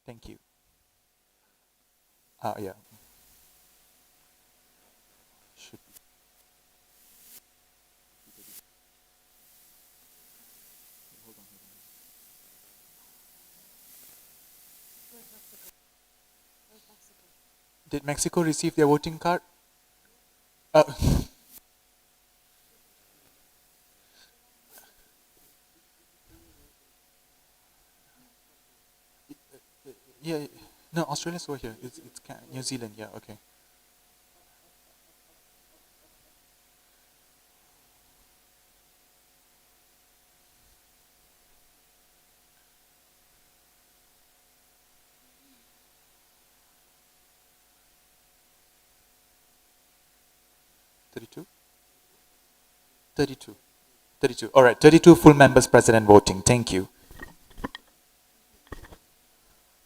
Thank you. Yeah. Should Did Mexico receive their voting card? Uh, yeah. No, Australia's over here. It's New Zealand. Yeah. Okay. 32. 32. 32. All right. 32 full members present and voting. Thank you.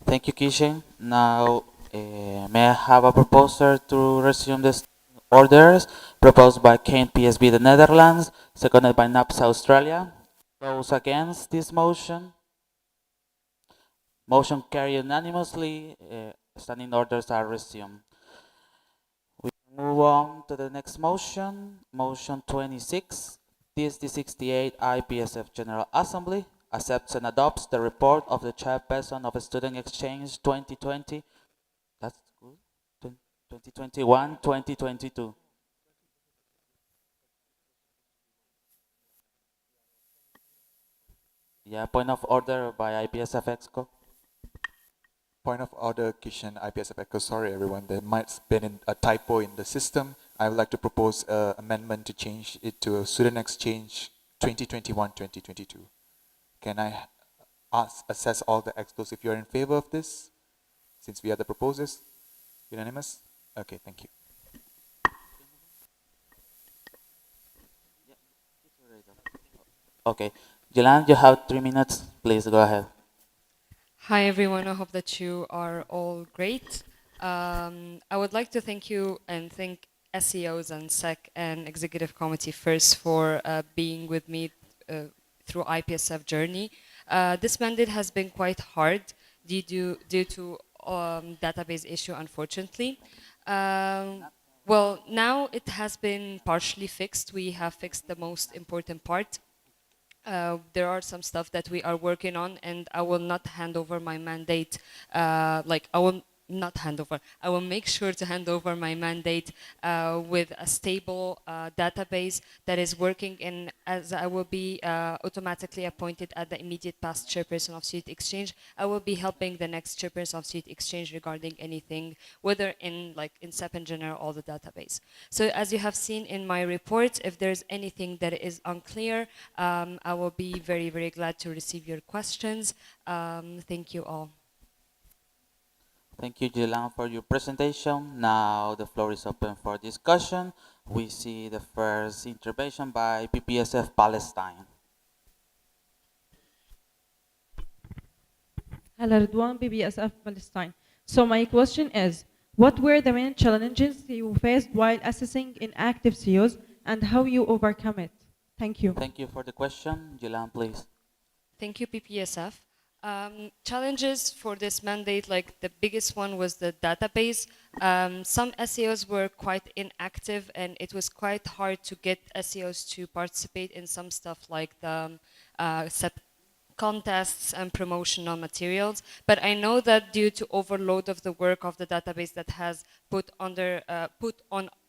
Thank you, Kishin. Now, may I have a proposer to resume the orders proposed by KNPSB the Netherlands, seconded by NAPS Australia? Those against this motion? Motion carried unanimously. Standing orders are resumed. We move on to the next motion. Motion 26. TSD 68 IPSF General Assembly accepts and adopts the report of the chairperson of Student Exchange 2020. That's good. 2021, 2022. Yeah, point of order by IPSF Exco. Point of order, Kishan, IPSF Echo. Sorry, everyone. There might have been a typo in the system. I would like to propose an amendment to change it to Student Exchange 2021-2022. Can I assess all the Excos if you're in favor of this? Since we are the proposers? Unanimous? Okay, thank you. Okay. Jilan, you have 3 minutes. Please go ahead. Hi everyone, I hope that you are all great. I would like to thank you and thank SEOs and SEC and Executive Committee first for being with me through IPSF journey. This mandate has been quite hard due to database issue, unfortunately. Well, now it has been partially fixed. We have fixed the most important part. There are some stuff that we are working on, and I will not hand over my mandate. I will not hand over. I will make sure to hand over my mandate with a stable database that is working, and as I will be automatically appointed at the immediate past chairperson of Street Exchange, I will be helping the next chairperson of Street Exchange regarding anything, whether in SEP in general or the database. So as you have seen in my report, if there's anything that is unclear, I will be very, very glad to receive your questions. Thank you all. Thank you, Jilan, for your presentation. Now the floor is open for discussion. We see the first intervention by PPSF Palestine. Hello, Ridwan, BBSF Palestine. So my question is, what were the main challenges you faced while assessing inactive CEOs and how you overcome it? Thank you. Thank you for the question. Jilan, please. Thank you, PPSF. Challenges for this mandate, like the biggest one was the database. Some SEOs were quite inactive, and it was quite hard to get SEOs to participate in some stuff like the contests and promotional materials. But I know that due to overload of the work of the database that has put on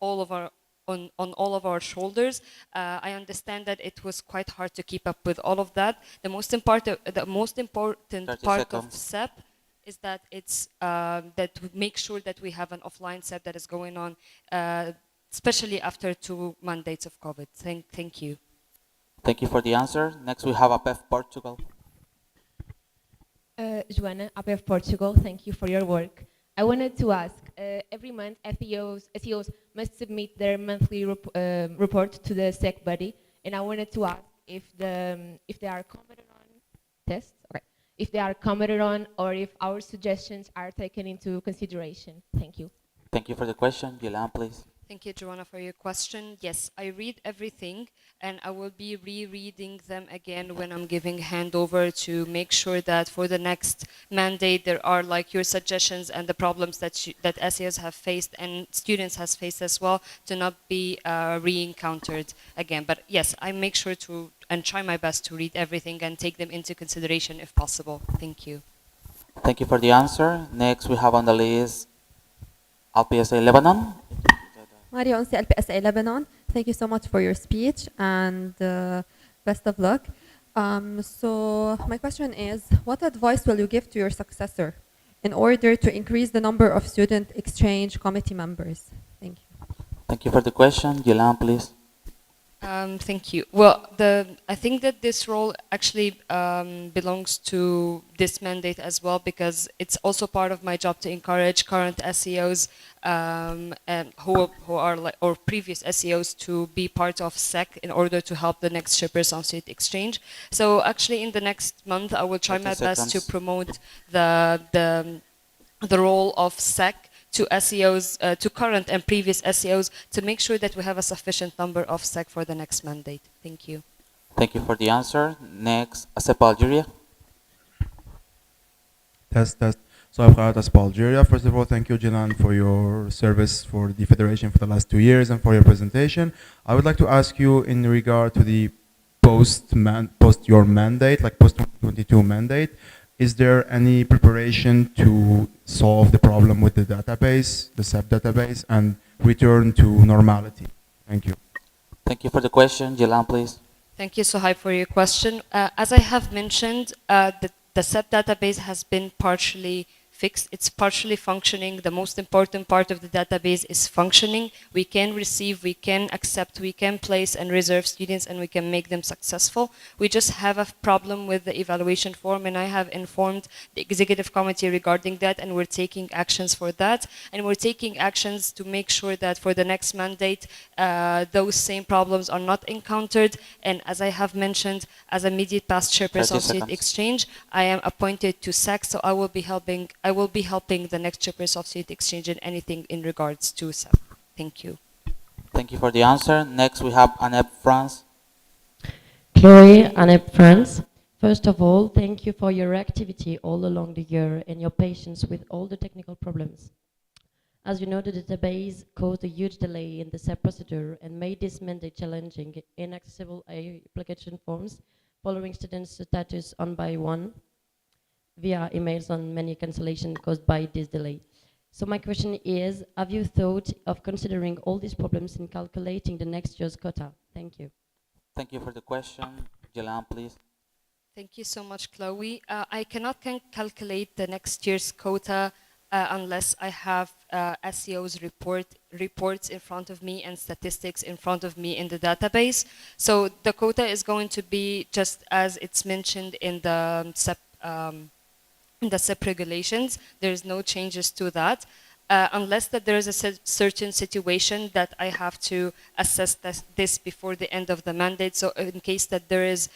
all of our on all of our shoulders, I understand that it was quite hard to keep up with all of that. The most important part of SEP is that it's that we make sure that we have an offline SEP that is going on, especially after 2 mandates of COVID. Thank you. Thank you for the answer. Next, we have APEF Portugal. Joana, APF Portugal, thank you for your work. I wanted to ask, every month SEOs must submit their monthly report to the SEC body, and I wanted to ask if they are commented on tests, okay, if they are commented on, or if our suggestions are taken into consideration. Thank you. Thank you for the question. Jilan, please. Thank you, Joanna, for your question. Yes, I read everything, and I will be rereading them again when I'm giving handover to make sure that for the next mandate there are like your suggestions and the problems that that SEOs have faced and students has faced as well to not be re-encountered again. But yes, I make sure to and try my best to read everything and take them into consideration if possible. Thank you. Thank you for the answer. Next, we have on the list LPSA Lebanon. Mario on CLPSA Lebanon, thank you so much for your speech and best of luck. So my question is, what advice will you give to your successor in order to increase the number of student exchange committee members? Thank you. Thank you for the question. Gilan, please. Thank you. Well, I think that this role actually belongs to this mandate as well because it's also part of my job to encourage current SEOs and who are like or previous SEOs to be part of SEC in order to help the next shippers on Street Exchange. So actually, in the next month, I will try 30 my best to seconds. promote the role of SEC to SEOs, to current and previous SEOs, to make sure that we have a sufficient number of SEC for the next mandate. Thank you. Thank you for the answer. Next, ASEP Algeria. Test. So I've got ASP Algeria. First of all, thank you, Jinan, for your service for the Federation for the last 2 years and for your presentation. I would like to ask you in regard to the post your mandate, like post 2022 mandate, is there any preparation to solve the problem with the database, the SAP database, and return to normality? Thank you. Thank you for the question. Gilan, please. Thank you, Sohaib, for your question. As I have mentioned, the SEP database has been partially fixed. It's partially functioning. The most important part of the database is functioning. We can receive, we can accept, we can place and reserve students, and we can make them successful. We just have a problem with the evaluation form, and I have informed the executive committee regarding that, and we're taking actions for that. And we're taking actions to make sure that for the next mandate, those same problems are not encountered. And as I have mentioned, as immediate past chairperson 30 of Street seconds. Exchange, I am appointed to SAC, so I will be helping the next chairperson of Street Exchange in anything in regards to SAC. Thank you. Thank you for the answer. Next, we have Anep France. Chloe, Anep, France. First of all, thank you for your activity all along the year and your patience with all the technical problems. As you know, the database caused a huge delay in the SEP procedure and made this mandate challenging, inaccessible application forms following students' status on by one via emails on many cancellations caused by this delay. So my question is, have you thought of considering all these problems in calculating the next year's quota? Thank you. Thank you for the question. Gilan, please. Thank you so much, Chloe. I cannot calculate the next year's quota unless I have SEO's reports in front of me and statistics in front of me in the database. So the quota is going to be just as it's mentioned in the SEP regulations. There's no changes to that. Unless that there is a certain situation that I have to assess this before the end of the mandate. So in case that there is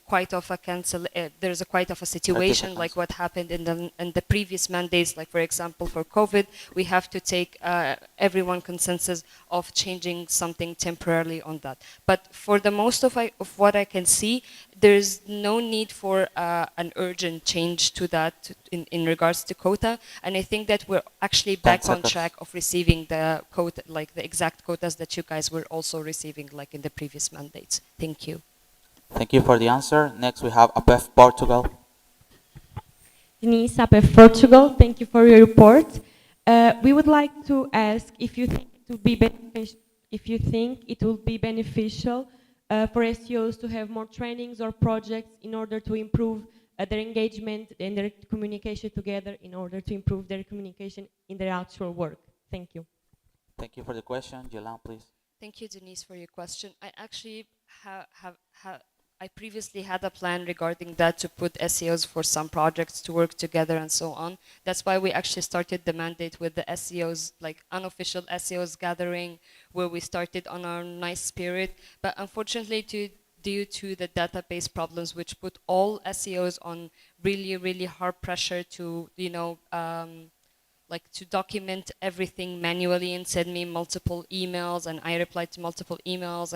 quite of a situation like what happened in the previous mandates, like for example for COVID, we have to take everyone consensus of changing something temporarily on that. But for the most of what I can see, there's no need for an urgent change to that in regards to quota, and I think that we're actually back on track of receiving the quota, like the exact quotas that you guys were also receiving like in the previous mandates. Thank you. Thank you for the answer. Next, we have APEF Portugal. Denise APF Portugal, thank you for your report. We would like to ask if you think it will be beneficial for SEOs to have more trainings or projects in order to improve their engagement and their communication together in order to improve their communication in their actual work. Thank you. Thank you for the question. Gilan, please. Thank you, Denise, for your question. I actually I previously had a plan regarding that to put SEOs for some projects to work together and so on. That's why we actually started the mandate with the SEOs, like unofficial SEOs gathering, where we started on our nice spirit. But unfortunately, due to the database problems, which put all SEOs on really, really hard pressure to, like to document everything manually and send me multiple emails, and I replied to multiple emails,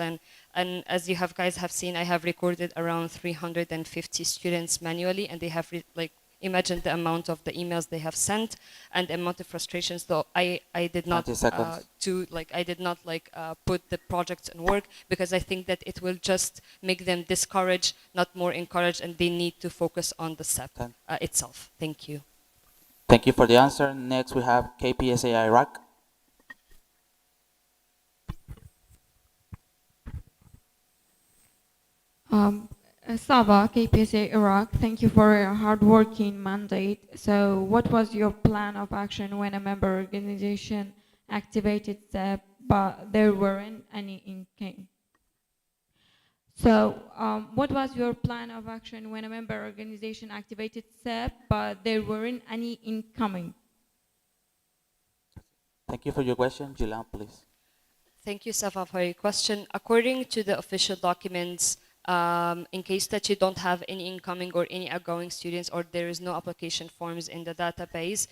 and as you have guys have seen, I have recorded around 350 students manually, and they have like imagine the amount of the emails they have sent and the amount of frustrations. So I did not 20 seconds. put the projects and work, because I think that it will just make them discouraged, not more encouraged, and they need to focus on the SEP Ten. itself. Thank you. Thank you for the answer. Next, we have KPSA Iraq. Saba, KPSA Iraq, thank you for your hardworking mandate. So what was your plan of action when a member organization activated SEP but there weren't any income? So what was your plan of action when a member organization activated SEP but there weren't any incoming? Thank you for your question. Jilan, please. Thank you, Safa, for your question. According to the official documents, in case that you don't have any incoming or any outgoing students, or there is no application forms in the database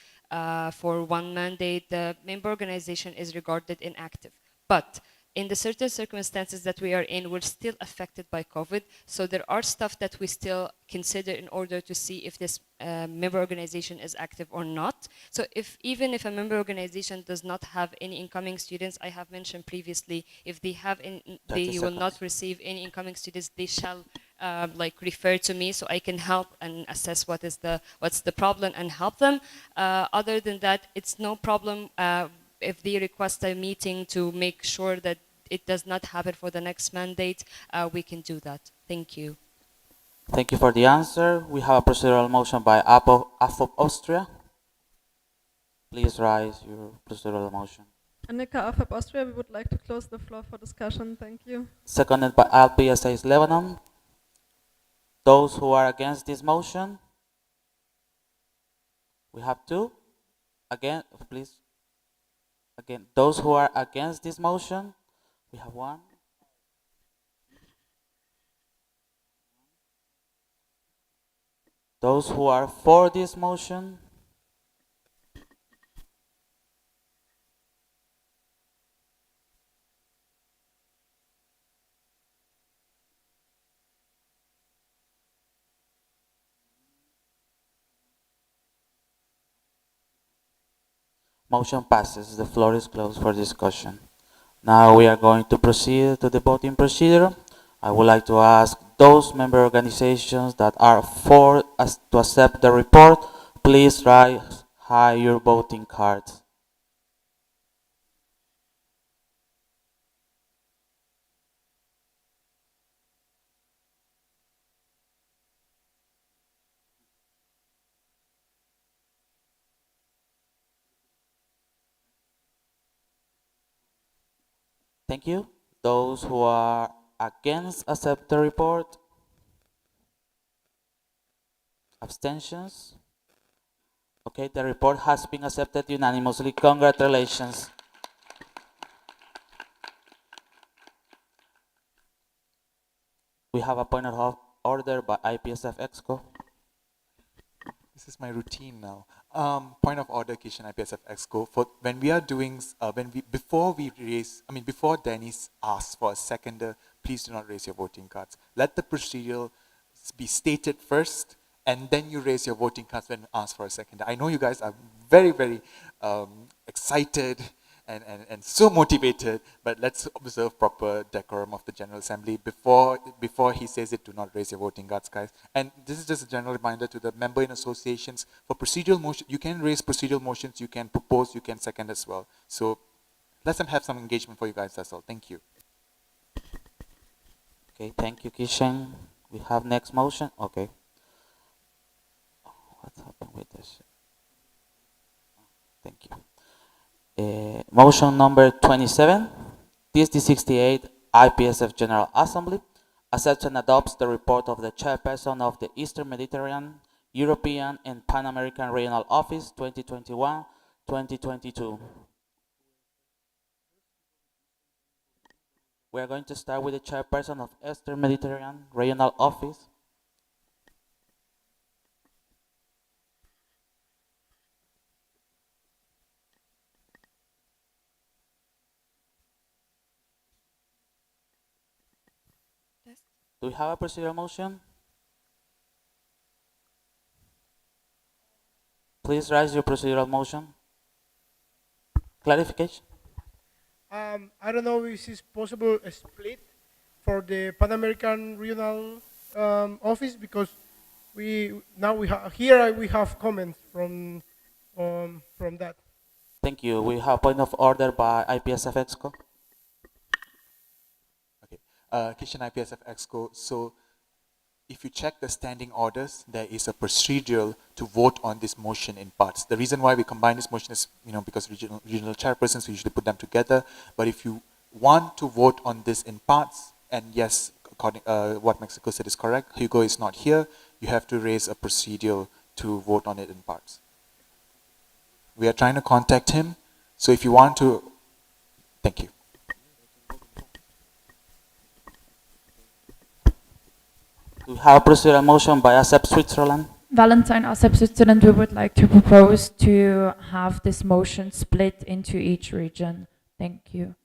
for one mandate, the member organization is regarded inactive. But in the certain circumstances that we are in, we're still affected by COVID. So there are stuff that we still consider in order to see if this member organization is active or not. So even if a member organization does not have any incoming students, I have mentioned previously, if they have they will not receive any incoming students, they shall like refer to me so I can help and assess what's the problem and help them. Other than that, it's no problem if they request a meeting to make sure that it does not happen for the next mandate, we can do that. Thank you. Thank you for the answer. We have a procedural motion by AFOP Austria. Please rise your procedural motion. Annika AFAP Austria, we would like to close the floor for discussion. Thank you. Seconded by IPSF Lebanon. Those who are against this motion? We have two. Again, please. Again, those who are against this motion? We have one. Those who are for this motion? Motion passes. The floor is closed for discussion. Now we are going to proceed to the voting procedure. I would like to ask those member organizations that are for us to accept the report, please raise high your voting cards. Thank you. Those who are against accept the report? Abstentions? Okay, the report has been accepted unanimously. Congratulations. We have a point of order by IPSF Exco. This is my routine now. Point of order, Kishan, IPSF Exco. For when we are doing, before Dennis asks for a seconder, please do not raise your voting cards. Let the procedure be stated first, and then you raise your voting cards when asked for a seconder. I know you guys are very, very excited and so motivated, but let's observe proper decorum of the General Assembly. Before he says it, do not raise your voting cards, guys. And this is just a general reminder to the member in associations. For procedural motion, you can raise procedural motions, you can propose, you can second as well. So let's have some engagement for you guys, that's all. Thank you. Okay, thank you, Kishan. We have next motion. Okay. What's happened with this? Thank you. Motion number 27, TSD 68 IPSF General Assembly accepts and adopts the report of the chairperson of the Eastern Mediterranean, European and Pan American Regional Office 2021-2022. We are going to start with the chairperson of Eastern Mediterranean Regional Office. Do we have a procedural motion? Please raise your procedural motion. Clarification? I don't know if it's possible a split for the Pan American Regional Office, because we have comments from that. Thank you. We have point of order by IPSF EXCO. Okay. Kitchen IPSF Exco. So if you check the standing orders, there is a procedural to vote on this motion in parts. The reason why we combine this motion is, because regional chairpersons, we usually put them together. But if you want to vote on this in parts, and yes, according what Mexico said is correct, Hugo is not here, you have to raise a procedural to vote on it in parts. We are trying to contact him, so if you want to, thank you. Do we have a procedural motion by ASEP Switzerland? Valentine, ASEP Switzerland, we would like to propose to have this motion split into each region. Thank you.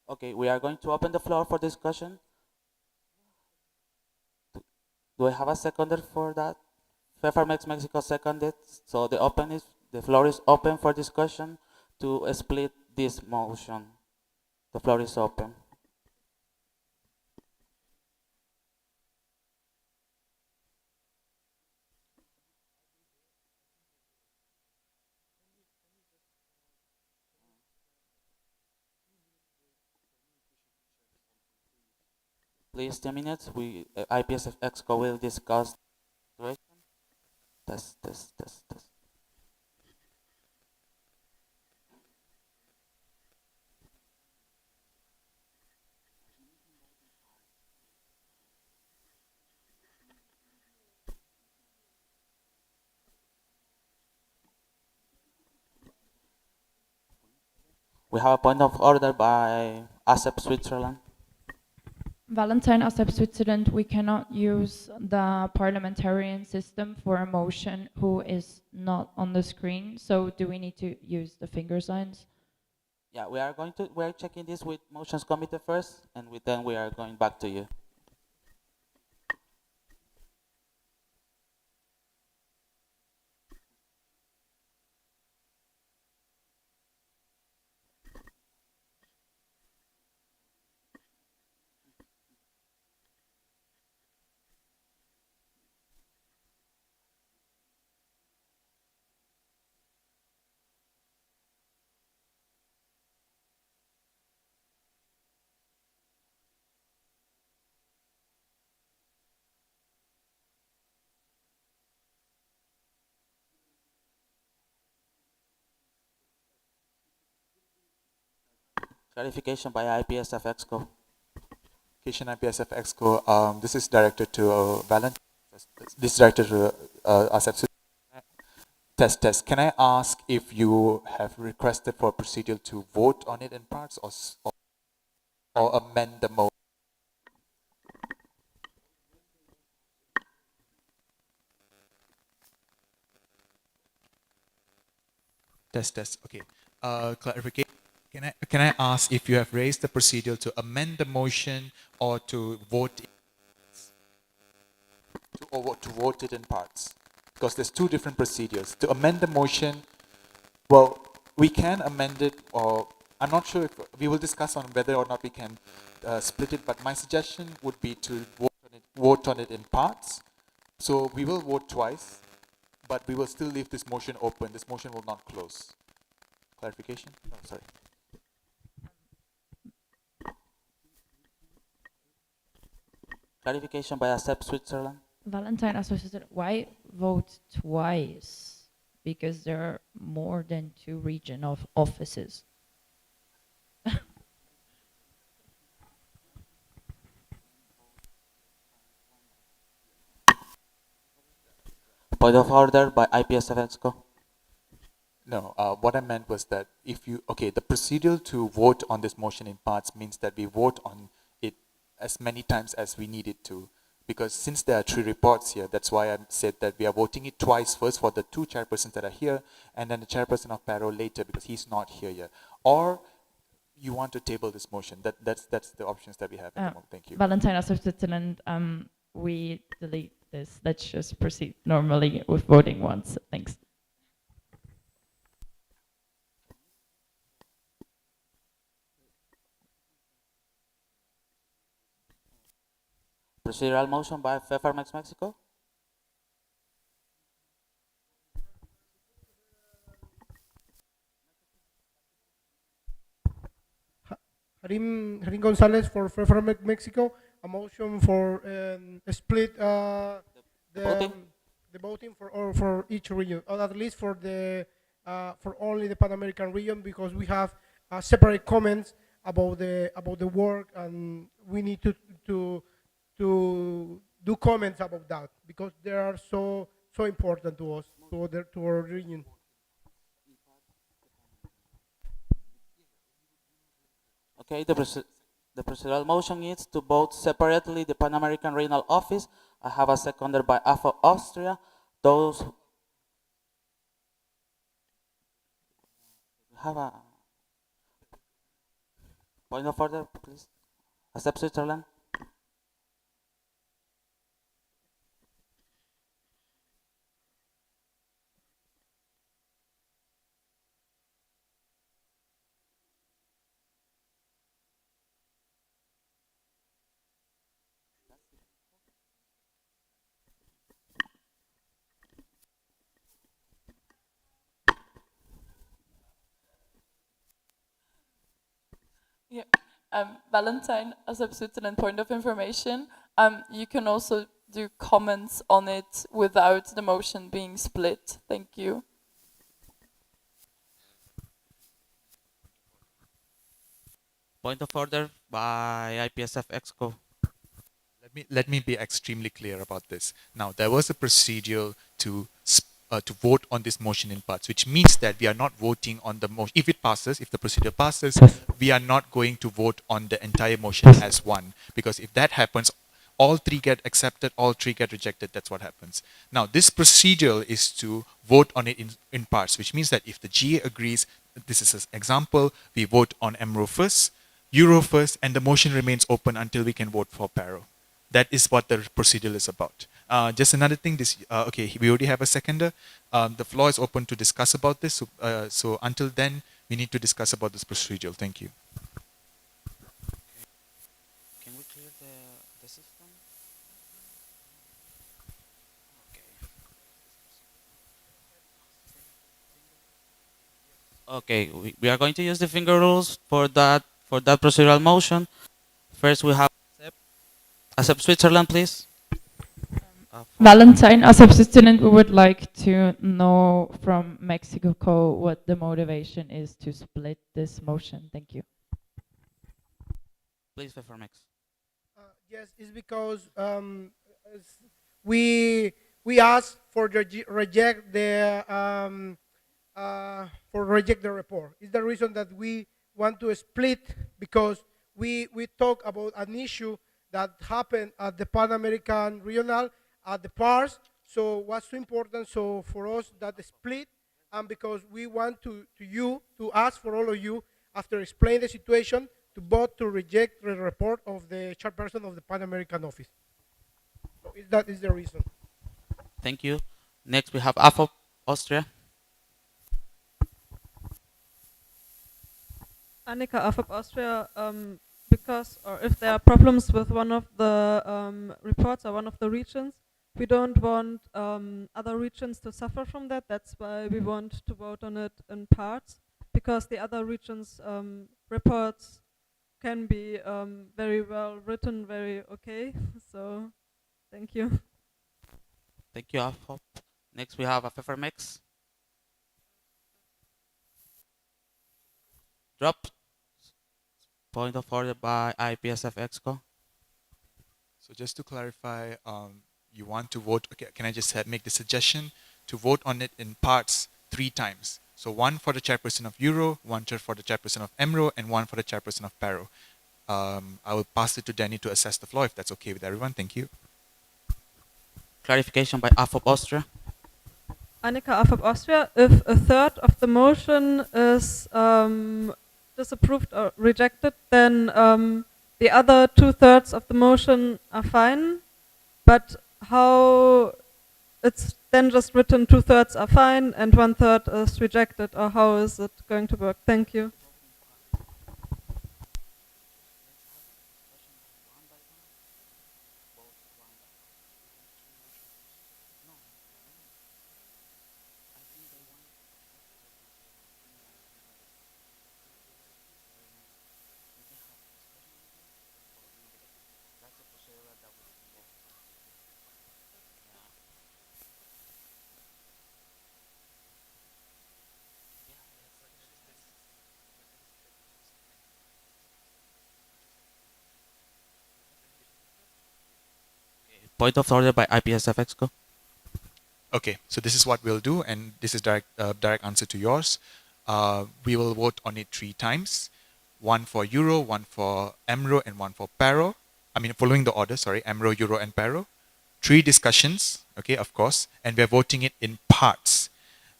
Okay, we are going to open the floor for discussion. Do I have a seconder for that? Fefarmex Mexico seconded, so the floor is open for discussion to split this motion. The floor is open. Please, 10 minutes. IPSF EXCO will discuss the situation. Test. We have a point of order by ASEP Switzerland. Valentine, ASEP Switzerland, we cannot use the parliamentarian system for a motion who is not on the screen. So do we need to use the finger signs? Yeah, we are checking this with motions committee first, and then we are going back to you. Clarification by IPSF EXCO. Kitchen IPSF Exco. This is directed to Valentine. This is directed to ASEP. Test. Can I ask if you have requested for a procedural to vote on it in parts or amend the motion? Test. Okay. Clarification. Can I ask if you have raised the procedural to amend the motion or to vote to vote it in parts? Because there's two different procedures. To amend the motion, well, we can amend it, or I'm not sure if we will discuss on whether or not we can split it. But my suggestion would be to vote on it in parts. So we will vote twice, but we will still leave this motion open. This motion will not close. Clarification? Oh, sorry. Clarification by ASEP Switzerland. Valentine, ASEP Switzerland, why vote twice? Because there are more than 2 region of offices. Point of order by IPSF EXCO. No, what I meant was that the procedural to vote on this motion in parts means that we vote on it as many times as we need it to. Because since there are 3 reports here, that's why I said that we are voting it twice, first for the 2 chairpersons that are here, and then the chairperson of Paro later because he's not here yet. Or you want to table this motion. That's the options that we have at the moment. Thank you. Valentine, as of Switzerland, we delete this. Let's just proceed normally with voting once. Thanks. Procedural motion by Pfeffermex Mexico. Harim Gonzalez for Fairfax, Mexico. A motion for a split the voting for each region, or at least for the for only the Pan American region, because we have separate comments about the work, and we need to do comments about that because they are so important to us, to our region. Okay, the procedural motion is to vote separately the Pan American Regional Office. I have a seconder by AFO Austria. Those have a point of order, please. Accept Switzerland. Yeah, Valentine, as a Switzerland point of information, you can also do comments on it without the motion being split. Thank you. Point of order by IPSF Exco. Let me be extremely clear about this. Now, there was a procedure to vote on this motion in parts, which means that we are not voting on the motion. If it passes, if the procedure passes, we are not going to vote on the entire motion as one, because if that happens, all 3 get accepted, all 3 get rejected. That's what happens. Now, this procedure is to vote on it in parts, which means that if the GA agrees, this is an example, we vote on MRO first, Euro first, and the motion remains open until we can vote for Paro. That is what the procedure is about. Just another thing, okay, we already have a seconder. The floor is open to discuss about this. So until then, we need to discuss about this procedural. Thank you. Can we clear the system? Okay, we are going to use the finger rules for that procedural motion. First, we have accept Switzerland, please. Valentine, as of Switzerland, we would like to know from Mexico what the motivation is to split this motion. Thank you. Please, Pfeffermex. Yes, it's because we asked for reject the report. It's the reason that we want to split, because we talk about an issue that happened at the Pan American Regional at the PARS. So what's so important? So for us that split, and because we want to ask for all of you, after explaining the situation, to vote to reject the report of the chairperson of the Pan American office. So that is the reason. Thank you. Next, we have AFO Austria. Annika, AFAP Austria, because, or if there are problems with one of the reports or one of the regions, we don't want other regions to suffer from that. That's why we want to vote on it in parts, because the other regions' reports can be very well written, very okay. So, thank you. Thank you, AFO. Next, we have a Pfeffermex. Drop. Point of order by IPSF Exco. So just to clarify, you want to vote, okay, can I just make the suggestion to vote on it in parts 3 times? So 1 for the chairperson of Euro, 1 for the chairperson of MRO, and 1 for the chairperson of Paro. I will pass it to Danny to assess the floor if that's okay with everyone. Thank you. Clarification by AFOP Austria. Annika Afab Austria, if a third of the motion is disapproved or rejected, then the other 2/3 of the motion are fine. But how it's then just written 2/3 are fine and 1/3 is rejected, or how is it going to work? Thank you. Point of order by IPSF Exco. Okay, so this is what we'll do, and this is direct answer to yours. We will vote on it 3 times. One for Euro, one for EMRO, and one for PARO. I mean, following the order, sorry, EMRO, Euro, and PARO. 3 discussions, okay, of course, and we're voting it in parts.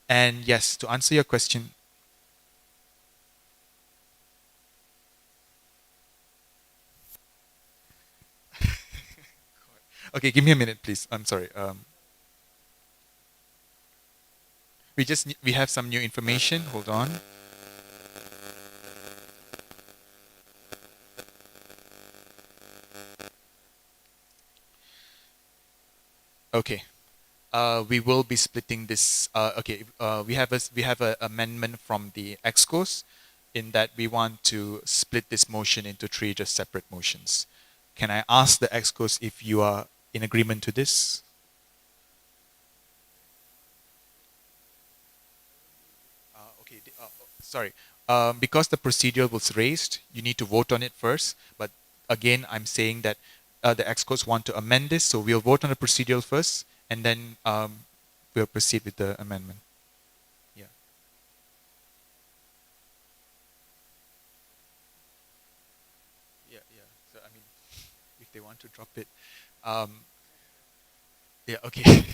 And yes, to answer your question, okay, give me a minute, please. I'm sorry. We have some new information. Hold on. Okay. We will be splitting this. Okay. We have a amendment from the excos, in that we want to split this motion into 3 just separate motions. Can I ask the excos if you are in agreement to this? Okay. Sorry. Because the procedure was raised, you need to vote on it first. But again, I'm saying that the excos want to amend this, so we'll vote on the procedural first, and then we'll proceed with the amendment. Yeah. Yeah. So I mean, if they want to drop it, yeah. Okay.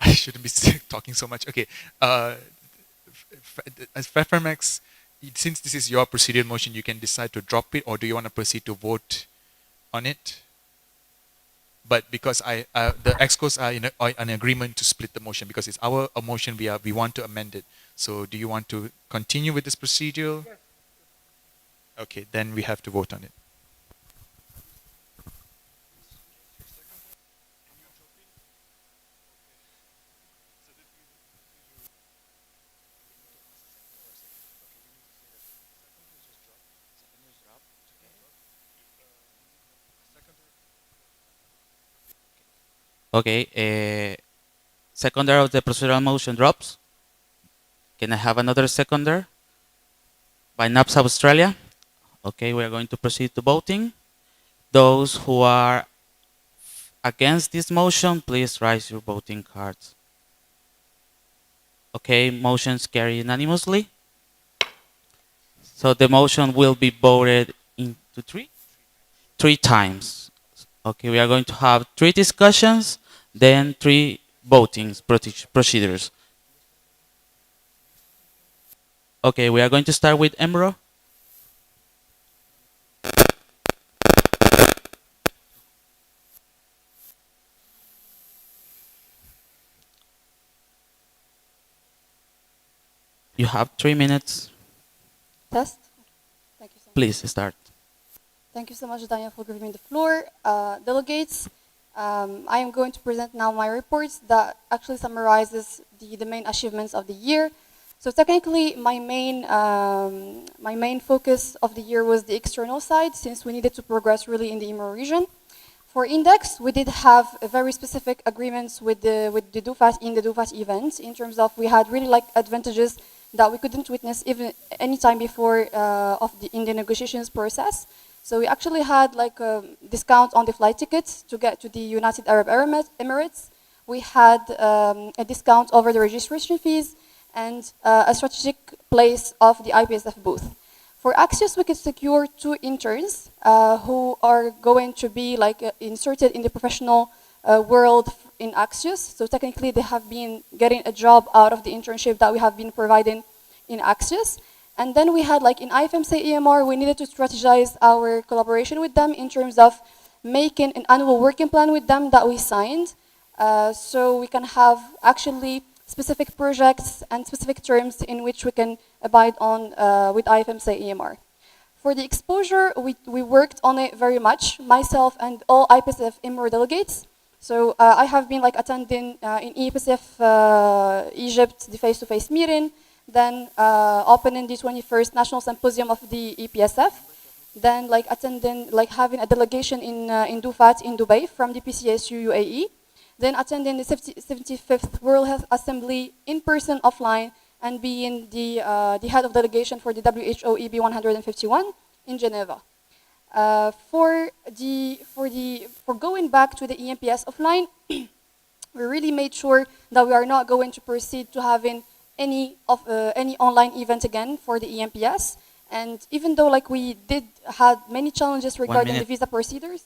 I shouldn't be talking so much. Okay. As FEFRMX, since this is your procedural motion, you can decide to drop it, or do you want to proceed to vote on it? But because the excos are in an agreement to split the motion, because it's our motion, we want to amend it. So do you want to continue with this procedure? Yes. Okay, then we have to vote on it. Okay. Seconder of the procedural motion drops. Can I have another seconder? By NAPS Australia. Okay, we are going to proceed to voting. Those who are against this motion, please raise your voting cards. Okay, motions carry unanimously. So the motion will be voted into 3 times. Okay, we are going to have 3 discussions, then 3 voting procedures. Okay, we are going to start with EMRO. You have 3 minutes. Test. Thank you so much. Please start. Thank you so much, Daniel, for giving me the floor. Delegates, I am going to present now my reports that actually summarizes the main achievements of the year. So technically, my main focus of the year was the external side, since we needed to progress really in the EMEA region. For Index, we did have a very specific agreements with the DUFAS in the DUFAS event, in terms of we had really like advantages that we couldn't witness even any time before in the negotiations process. So we actually had like a discount on the flight tickets to get to the United Arab Emirates. We had a discount over the registration fees and a strategic place of the IPSF booth. For Axios, we could secure 2 interns who are going to be like inserted in the professional world in Axios. So technically, they have been getting a job out of the internship that we have been providing in Axios. And then we had, like in IFMSA EMR, we needed to strategize our collaboration with them in terms of making an annual working plan with them that we signed. So we can have actually specific projects and specific terms in which we can abide on with IFMSA EMR. For the exposure, we worked on it very much, myself and all IPSF IMRO delegates. So I have been like attending in IPSF Egypt, the face-to-face meeting, then opening the 21st National Symposium of the IPSF, then like attending, like having a delegation in Dufat in Dubai from the PCSU UAE, then attending the 75th World Health Assembly in person, offline, and being the head of delegation for the WHO EB 151 in Geneva. For going back to the EMPS offline, we really made sure that we are not going to proceed to having any online event again for the EMPS. And even though like we did had many challenges regarding the visa procedures,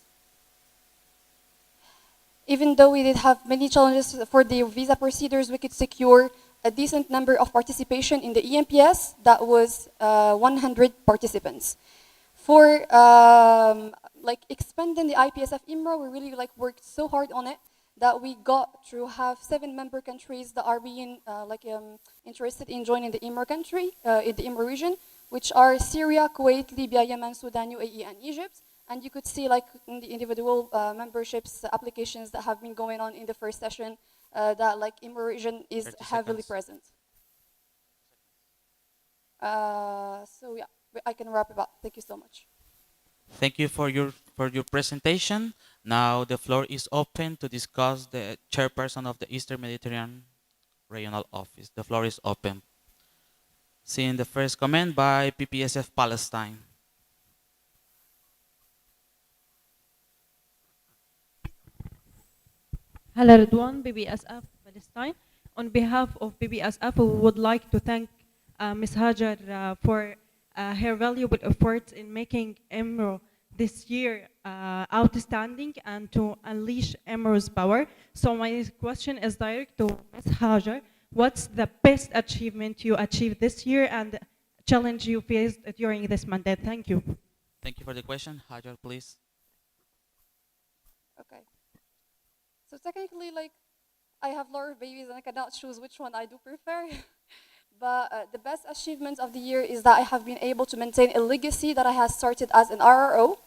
even though we did have many challenges for the visa procedures, we could secure a decent number of participation in the EMPS. That was 100 participants. For like expanding the IPSF IMRO, we really like worked so hard on it that we got to have 7 member countries that are being interested in joining the IMRO country, in the IMRO region, which are Syria, Kuwait, Libya, Yemen, Sudan, UAE, and Egypt. And you could see like in the individual memberships applications that have been going on in the first session that like IMRO region is heavily present. So yeah, I can wrap it up. Thank you so much. Thank you for your presentation. Now the floor is open to discuss the chairperson of the Eastern Mediterranean Regional Office. The floor is open. Seeing the first comment by PPSF Palestine. Hello, Ridwan, BBSF Palestine. On behalf of BBSF, we would like to thank Ms. Hajar for her valuable efforts in making EMRO this year outstanding and to unleash EMRO's power. So my question is direct to Ms. Hajar. What's the best achievement you achieved this year and challenge you faced during this mandate? Thank you. Thank you for the question. Hajar, please. Okay. So technically, like, I have a lot of babies and I cannot choose which one I do prefer. But the best achievement of the year is that I have been able to maintain a legacy that I have started as an RRO.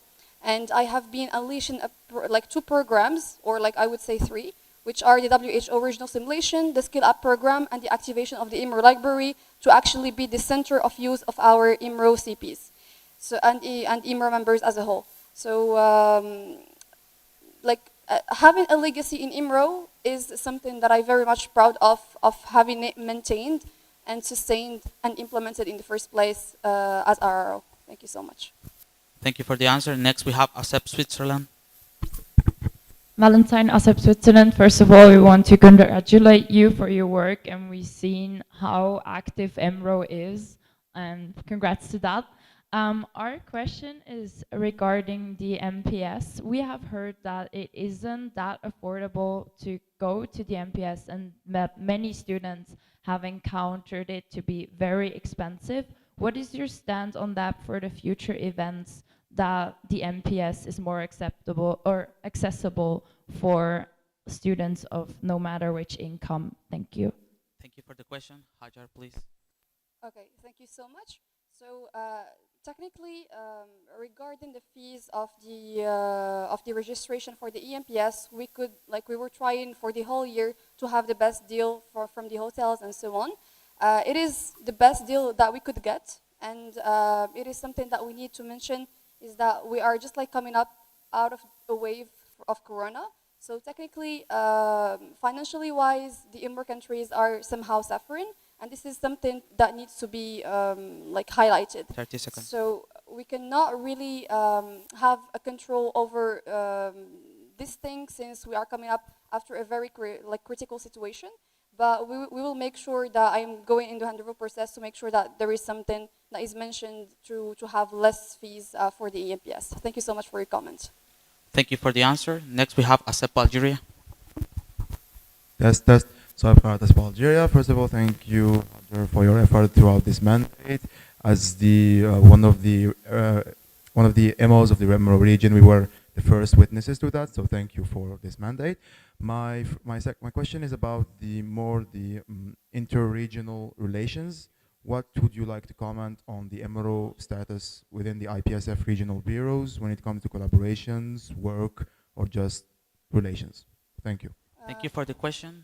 And I have been unleashing like 2 programs, or like I would say 3, which are the WHO Regional Simulation, the Skill Up Program, and the activation of the IMRO Library to actually be the center of use of our IMRO CPs, so, and IMRO members as a whole. So having a legacy in IMRO is something that I'm very much proud of having it maintained and sustained and implemented in the first place as RRO. Thank you so much. Thank you for the answer. Next, we have ASEP Switzerland. Valentine, ASEP Switzerland, first of all, we want to congratulate you for your work, and we've seen how active EMRO is, and congrats to that. Our question is regarding the MPS. We have heard that it isn't that affordable to go to the MPS, and that many students have encountered it to be very expensive. What is your stand on that for the future events, that the MPS is more acceptable or accessible for students of no matter which income? Thank you. Thank you for the question. Hajar, please. Okay, thank you so much. So technically, regarding the fees of the registration for the EMPS, we were trying for the whole year to have the best deal from the hotels and so on. It is the best deal that we could get, and it is something that we need to mention, is that we are just like coming up out of a wave of Corona. So technically, financially wise, the IMRO countries are somehow suffering, and this is something that needs to be like highlighted. 30 seconds. So we cannot really have a control over this thing, since we are coming up after a very critical situation. But we will make sure that I'm going into handover process to make sure that there is something that is mentioned to have less fees for the EMPS. Thank you so much for your comment. Thank you for the answer. Next, we have ASEP Algeria. Test. So I've got as Bulgaria. First of all, thank you Roger, for your effort throughout this mandate. As the one of the MOs of the Remro region, we were the first witnesses to that. So thank you for this mandate. My question is about the inter-regional relations. What would you like to comment on the MRO status within the IPSF regional bureaus when it comes to collaborations, work, or just relations? Thank you. Thank you for the question.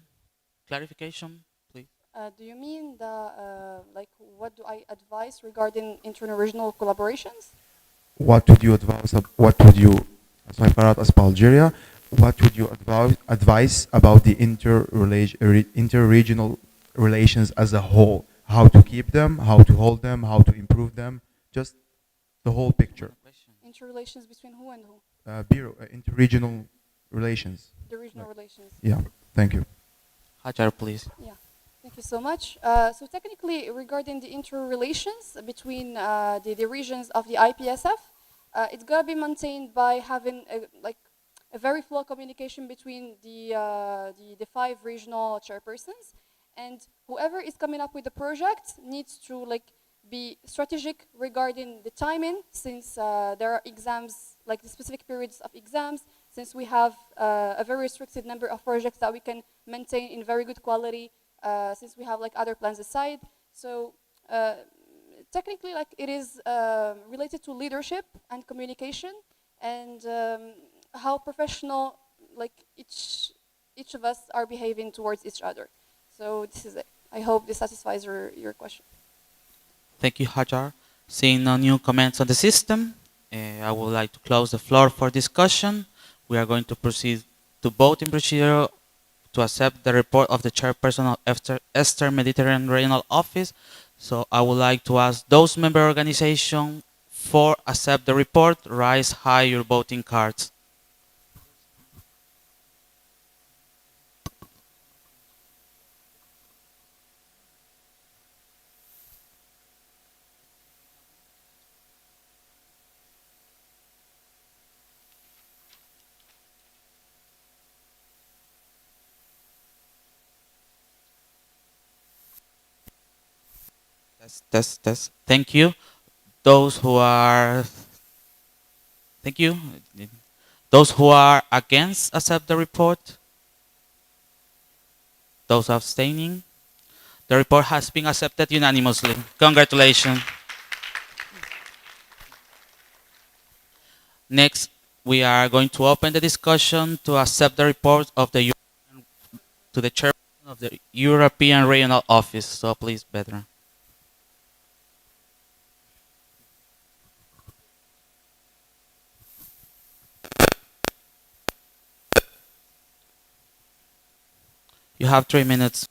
Clarification, please. Do you mean like what do I advise regarding interregional collaborations? What would you advise? What would you, as my part as Bulgaria, what would you advise about the inter-regional relations as a whole? How to keep them, how to hold them, how to improve them, just the whole picture. Interrelations between who and who? Inter-regional relations. The regional relations. Yeah, thank you. Hajar, please. Yeah, thank you so much. So technically, regarding the interrelations between the regions of the IPSF, it's gonna be maintained by having a very flow communication between the 5 regional chairpersons, and whoever is coming up with the project needs to be strategic regarding the timing, since there are exams, like the specific periods of exams, since we have a very restricted number of projects that we can maintain in very good quality, since we have other plans aside. So technically, it is related to leadership and communication, and how professional each of us are behaving towards each other. So this is it. I hope this satisfies your question. Thank you, Hajar. Seeing no new comments on the system, I would like to close the floor for discussion. We are going to proceed to voting procedure to accept the report of the chairperson of Eastern Mediterranean Regional Office. So I would like to ask those member organizations for accept the report, raise high your voting cards. Test. Thank you. Those who are, thank you. Those who are against accept the report. Those abstaining. The report has been accepted unanimously. Congratulations. Next, we are going to open the discussion to accept the report of the to the chairman of the European Regional Office. So please, Bedra. You have 3 minutes.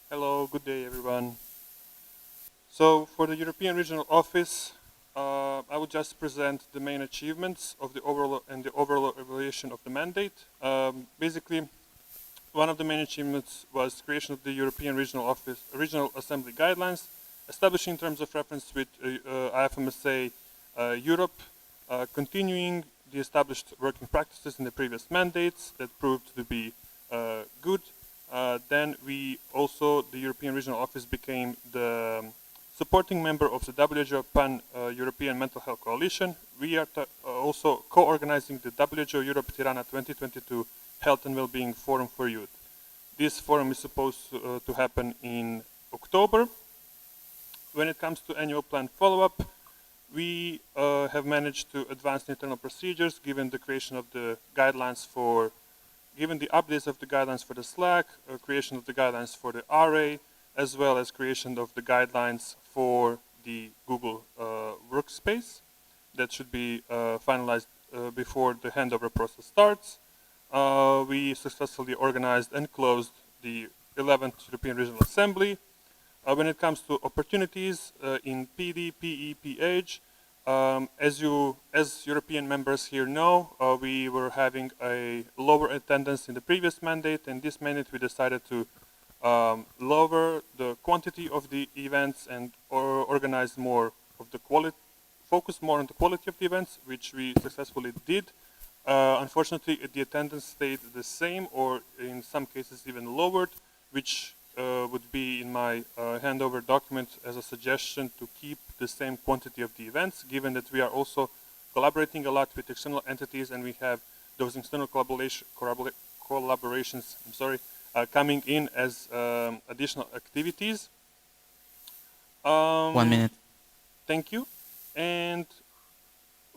Hello, good day everyone. So for the European Regional Office, I would just present the main achievements of the overall evaluation of the mandate. Basically, one of the main achievements was creation of the European Regional Office, Regional Assembly Guidelines, establishing terms of reference with IFMSA Europe, continuing the established working practices in the previous mandates that proved to be good. Then the European Regional Office became the supporting member of the WHO Pan-European Mental Health Coalition. We are also co-organizing the WHO Europe Tirana 2022 Health and Wellbeing Forum for Youth. This forum is supposed to happen in October. When it comes to annual plan follow-up, we have managed to advance the internal procedures given the creation of the guidelines given the updates of the guidelines for the Slack, creation of the guidelines for the RA, as well as creation of the guidelines for the Google workspace that should be finalized before the handover process starts. We successfully organized and closed the 11th European Regional Assembly. When it comes to opportunities in PD, PE, PH, as European members here know, we were having a lower attendance in the previous mandate, and this mandate we decided to lower the quantity of the events and organize more of the quality, focus more on the quality of the events, which we successfully did. unfortunately, the attendance stayed the same, or in some cases even lowered, which would be in my handover document as a suggestion to keep the same quantity of the events, given that we are also collaborating a lot with external entities, and we have those external collaborations, coming in as additional activities. 1 minute. Thank you. And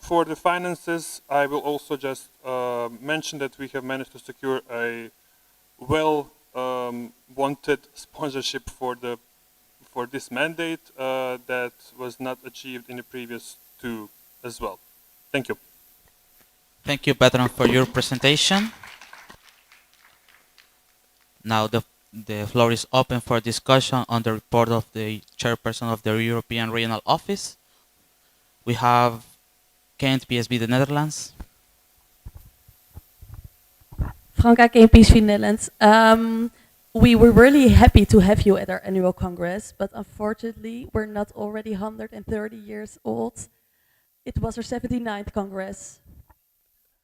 for the finances, I will also just mention that we have managed to secure a wanted sponsorship for this mandate that was not achieved in the previous two as well. Thank you. Thank you, Bertrand, for your presentation. Now the floor is open for discussion on the report of the chairperson of the European Regional Office. We have Kent, PSB, the Netherlands. Franca Kane, PSV Netherlands. We were really happy to have you at our annual congress, but unfortunately, we're not already 130 years old. It was our 79th congress.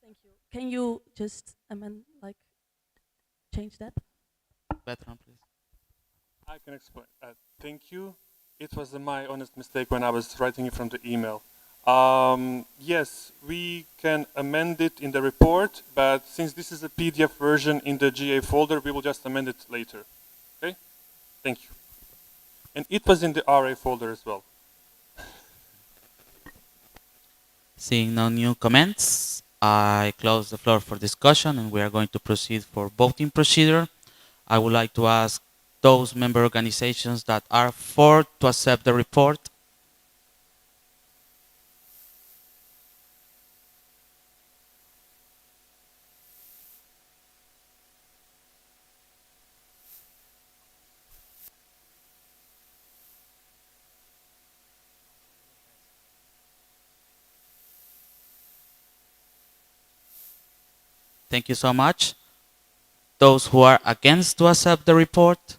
Thank you. Can you just change that? Bertrand, please. I can explain. Thank you. It was my honest mistake when I was writing it from the email. Yes, we can amend it in the report, but since this is a PDF version in the GA folder, we will just amend it later. Okay? Thank you. And it was in the RA folder as well. Seeing no new comments, I close the floor for discussion and we are going to proceed for voting procedure. I would like to ask those member organizations that are for to accept the report. Thank you so much. Those who are against to accept the report?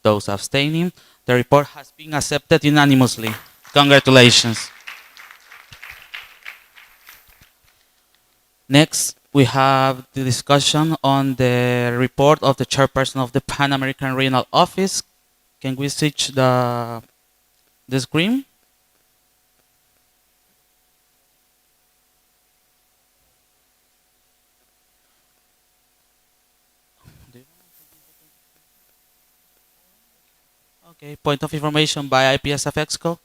Those abstaining? The report has been accepted unanimously. Congratulations. Next, we have the discussion on the report of the chairperson of the Pan American Regional Office. Can we switch the screen? Okay, point of information by IPSF Exco.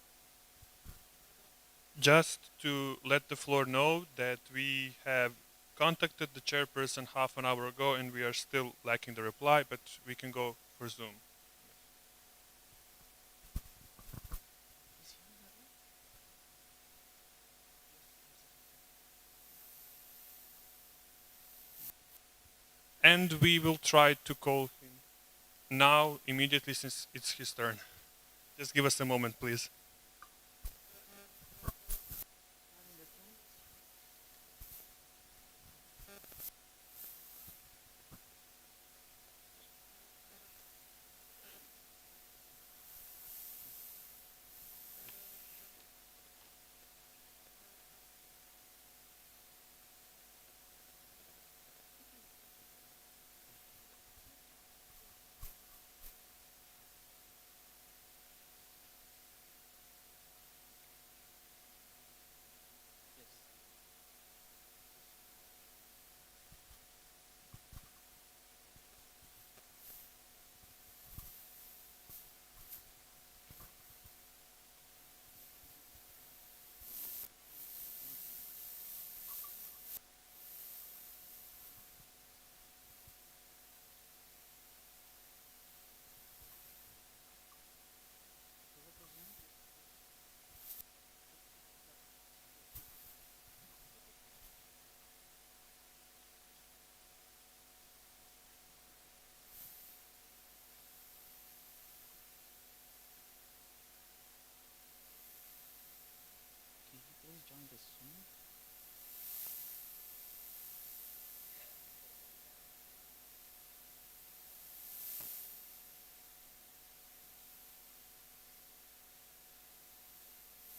Just to let the floor know that we have contacted the chairperson half an hour ago and we are still lacking the reply, but we can go for Zoom. And we will try to call him now, immediately, since it's his turn. Just give us a moment, please.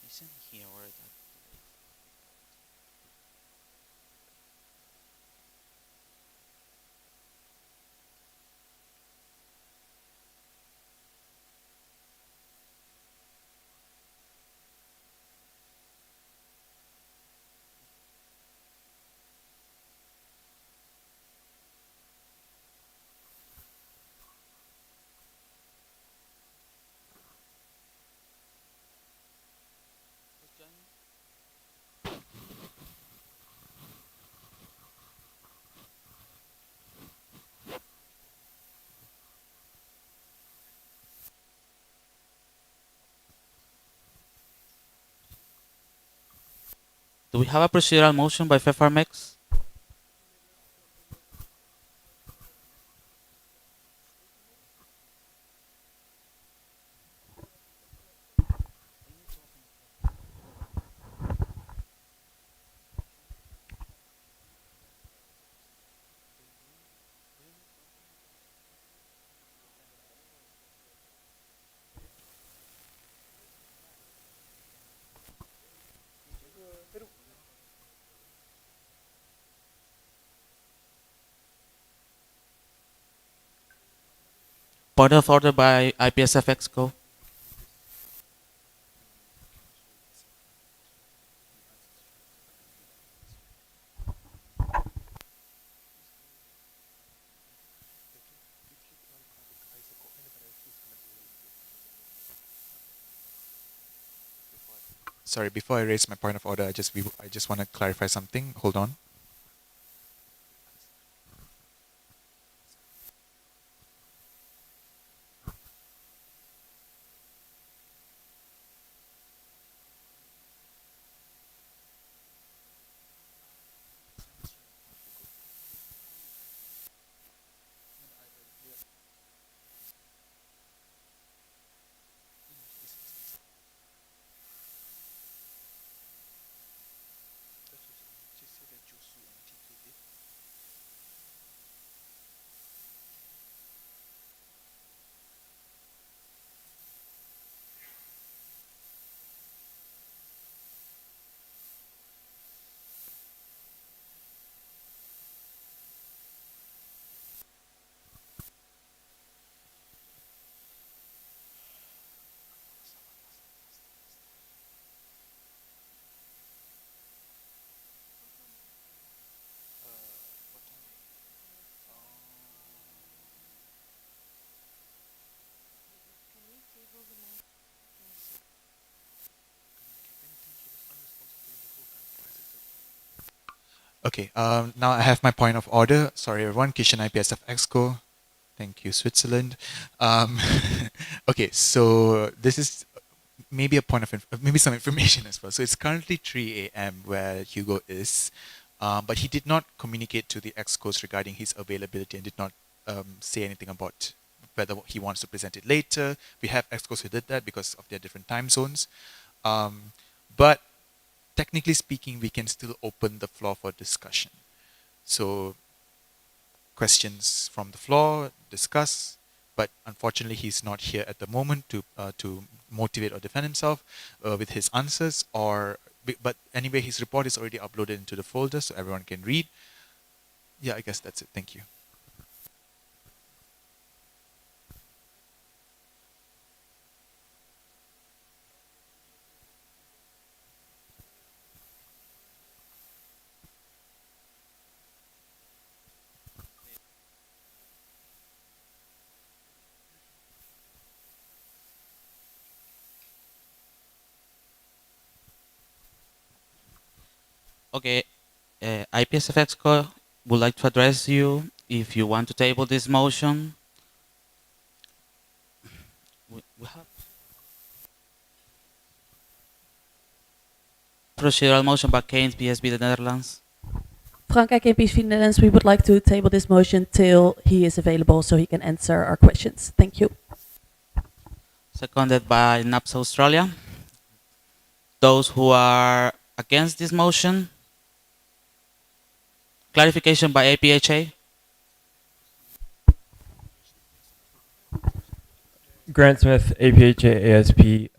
Isn't he or that? Do we have a procedural motion by FEFARMEX? Point of order by IPSF EXCO. Sorry, before I raise my point of order, I just want to clarify something. Hold on. Okay, now I have my point of order. Sorry, everyone. Kishan IPSF Exco. Thank you, Switzerland. Um, okay, so this is maybe a point of maybe some information as well. So it's currently 3 a.m. where Hugo is, but he did not communicate to the Excos regarding his availability and did not say anything about whether he wants to present it later. We have Excos who did that because of their different time zones, but technically speaking, we can still open the floor for discussion. So questions from the floor, discuss, but unfortunately he's not here at the moment to motivate or defend himself with his answers, but anyway his report is already uploaded into the folder so everyone can read. Yeah, I guess that's it. Thank you. Okay, IPSF EXCO would like to address you if you want to table this motion. We have procedural motion by Keynes PSB the Netherlands. Frankrijk and PSV Netherlands, we would like to table this motion till he is available so he can answer our questions. Thank you. Seconded by NAPS Australia. Those who are against this motion? Clarification by APHA. Grant Smith, APHA ASP.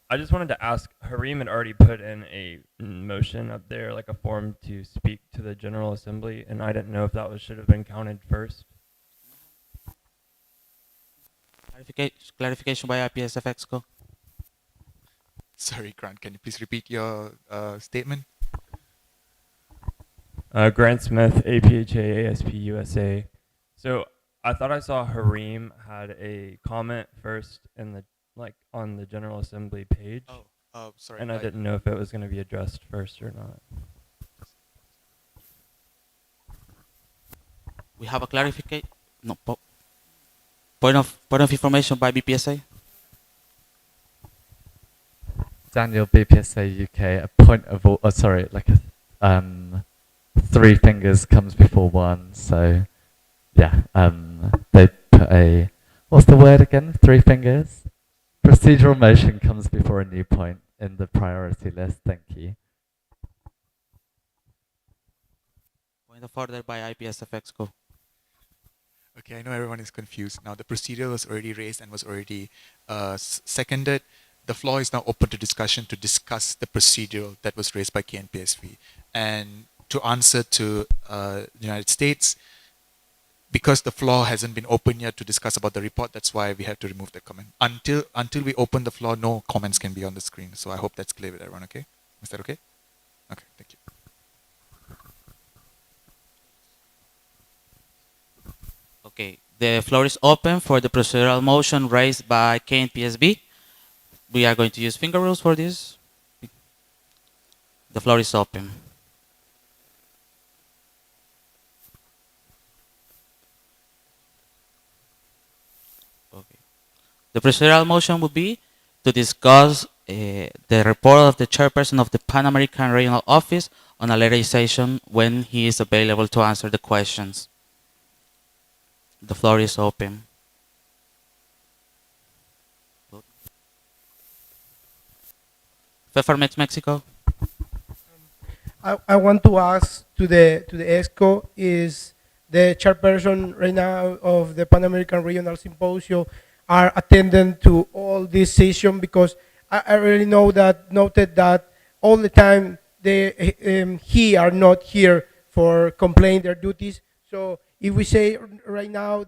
I just wanted to ask, Harim had already put in a motion up there, like a form to speak to the General Assembly, and I didn't know if that should have been counted first. Clarification by IPSF EXCO. Sorry, Grant, can you please repeat your statement? Grant Smith, APHA ASP USA. So I thought I saw Harim had a comment first in the on the General Assembly page. Sorry. And I didn't know if it was going to be addressed first or not. We have a clarification. No, point of information by BPSA. Daniel, BPSA UK, a point of, sorry, like three fingers comes before one, so yeah, they put a, what's the word again? Three fingers? Procedural motion comes before a new point in the priority list, thank you. Point of order by IPSF Exco. Okay, I know everyone is confused. Now, the procedure was already raised and was already seconded. The floor is now open to discussion to discuss the procedural that was raised by KNPSV. And to answer to the United States, because the floor hasn't been open yet to discuss about the report, that's why we have to remove the comment. Until we open the floor, no comments can be on the screen. So I hope that's clear with everyone, okay? Is that okay? Okay, thank you. Okay, the floor is open for the procedural motion raised by KNPSB. We are going to use finger rules for this. The floor is open. Okay. The procedural motion would be to discuss the report of the chairperson of the Pan American Regional Office on a later session when he is available to answer the questions. The floor is open. Pfeffermex Mexico. I want to ask to the ESCO, is the chairperson right now of the Pan American Regional Symposium are attending to all this session, because I really noted that all the time he are not here for completing their duties. So if we say right now,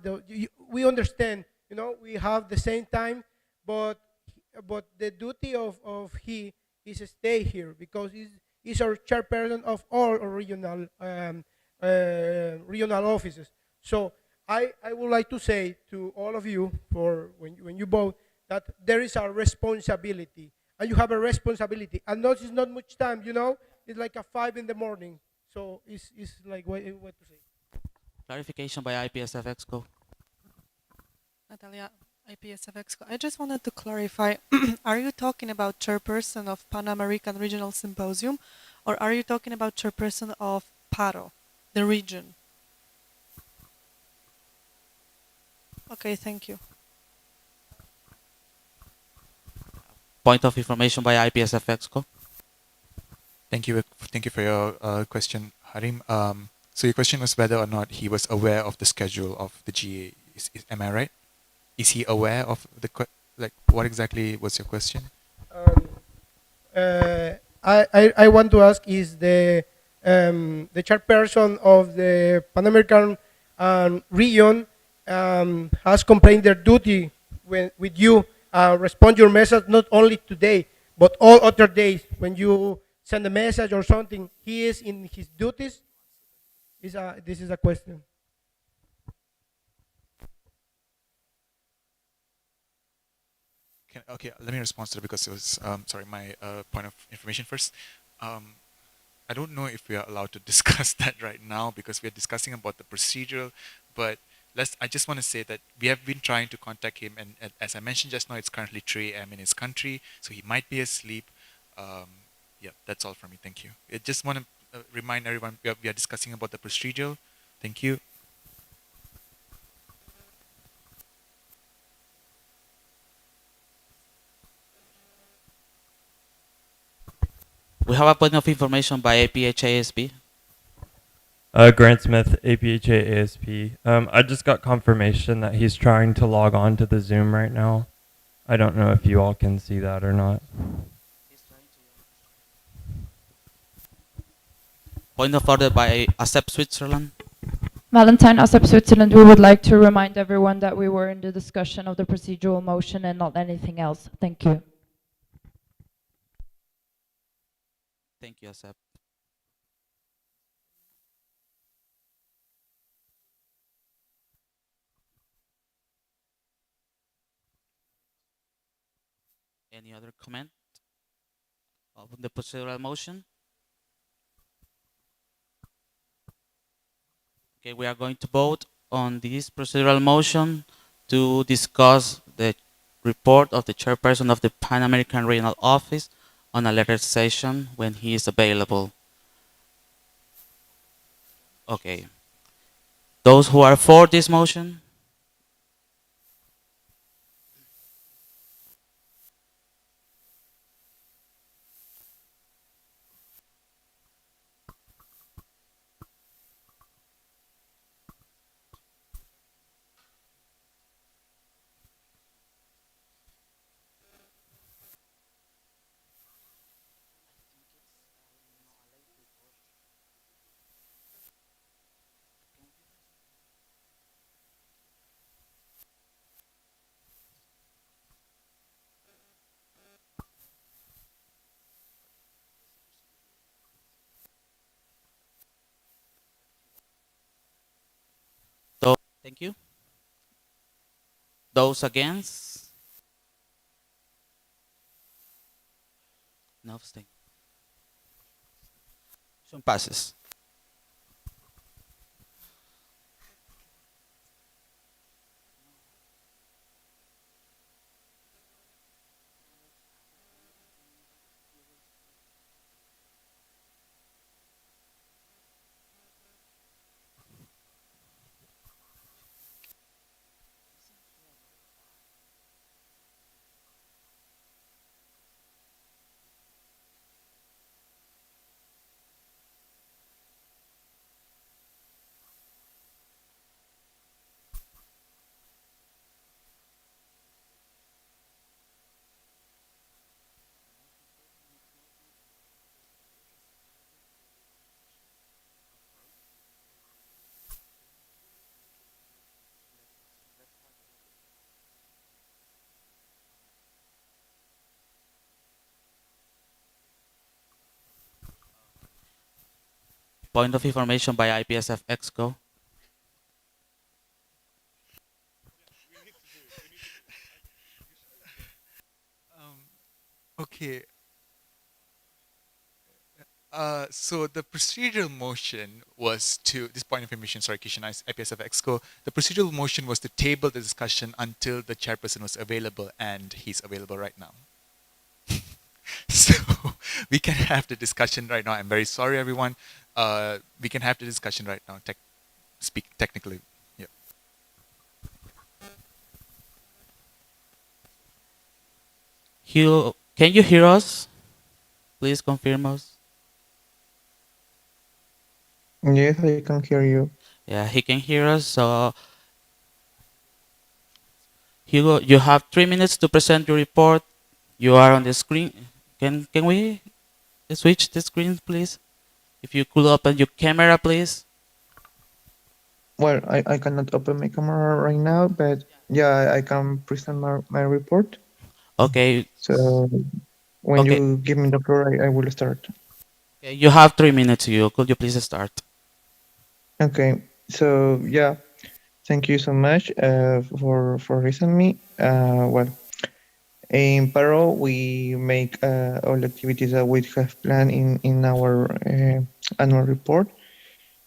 we understand, we have the same time, but the duty of he is to stay here, because he's our chairperson of all regional offices. So I would like to say to all of you, for when you vote, that there is a responsibility, and you have a responsibility, and not is not much time. It's like a 5 in the morning. So it's like what to say. Clarification by IPSF Exco. Natalia, IPSF Exco. I just wanted to clarify, are you talking about chairperson of Pan American Regional Symposium, or are you talking about chairperson of PARO, the region? Okay, thank you. Point of information by IPSF Exco. Thank you for your question, Harim. So your question was whether or not he was aware of the schedule of the GA. Am I right? Is he aware of what exactly was your question? I want to ask, is the chairperson of the Pan American region has complained their duty with you, respond your message not only today but all other days when you send a message or something, he is in his duties? This is a question. Okay, let me respond to that, because it was sorry, my point of information first. I don't know if we are allowed to discuss that right now, because we are discussing about the procedural, but I just want to say that we have been trying to contact him, and as I mentioned just now, it's currently 3 a.m. in his country, so he might be asleep. Yeah, that's all from me. Thank you. I just want to remind everyone we are discussing about the procedural. Thank you. We have a point of information by APHASP. Grant Smith, APHA ASP. I just got confirmation that he's trying to log on to the Zoom right now. I don't know if you all can see that or not. Point of order by ASEP Switzerland. Valentine, ASEP Switzerland, we would like to remind everyone that we were in the discussion of the procedural motion and not anything else. Thank you. Thank you, ASEP. Any other comment on the procedural motion? Okay, we are going to vote on this procedural motion to discuss the report of the chairperson of the Pan American Regional Office on a later session when he is available. Okay. Those who are for this motion? Thank you. Those against? No abstain. Motion passes. Point of information by IPSF Exco. Okay. So the procedural motion was to this point of information, sorry, Kishan, IPSF Exco. The procedural motion was to table the discussion until the chairperson was available, and he's available right now. So we can have the discussion right now. I'm very sorry, everyone. We can have the discussion right now. Speak technically. Yeah. Hugh, can you hear us? Please confirm us. Yes, I can hear you. Yeah, he can hear us. So, Hugo, you have 3 minutes to present your report. You are on the screen. Can we switch the screen, please? If you could open your camera, please. Well, I cannot open my camera right now, but yeah, I can present my report. Okay. So when Okay. you give me the floor, I will start. Okay, you have 3 minutes, Hugo. Could you please start? Okay. So yeah, thank you so much for listening me. Well, in Paro, we make all the activities that we have planned in our annual report.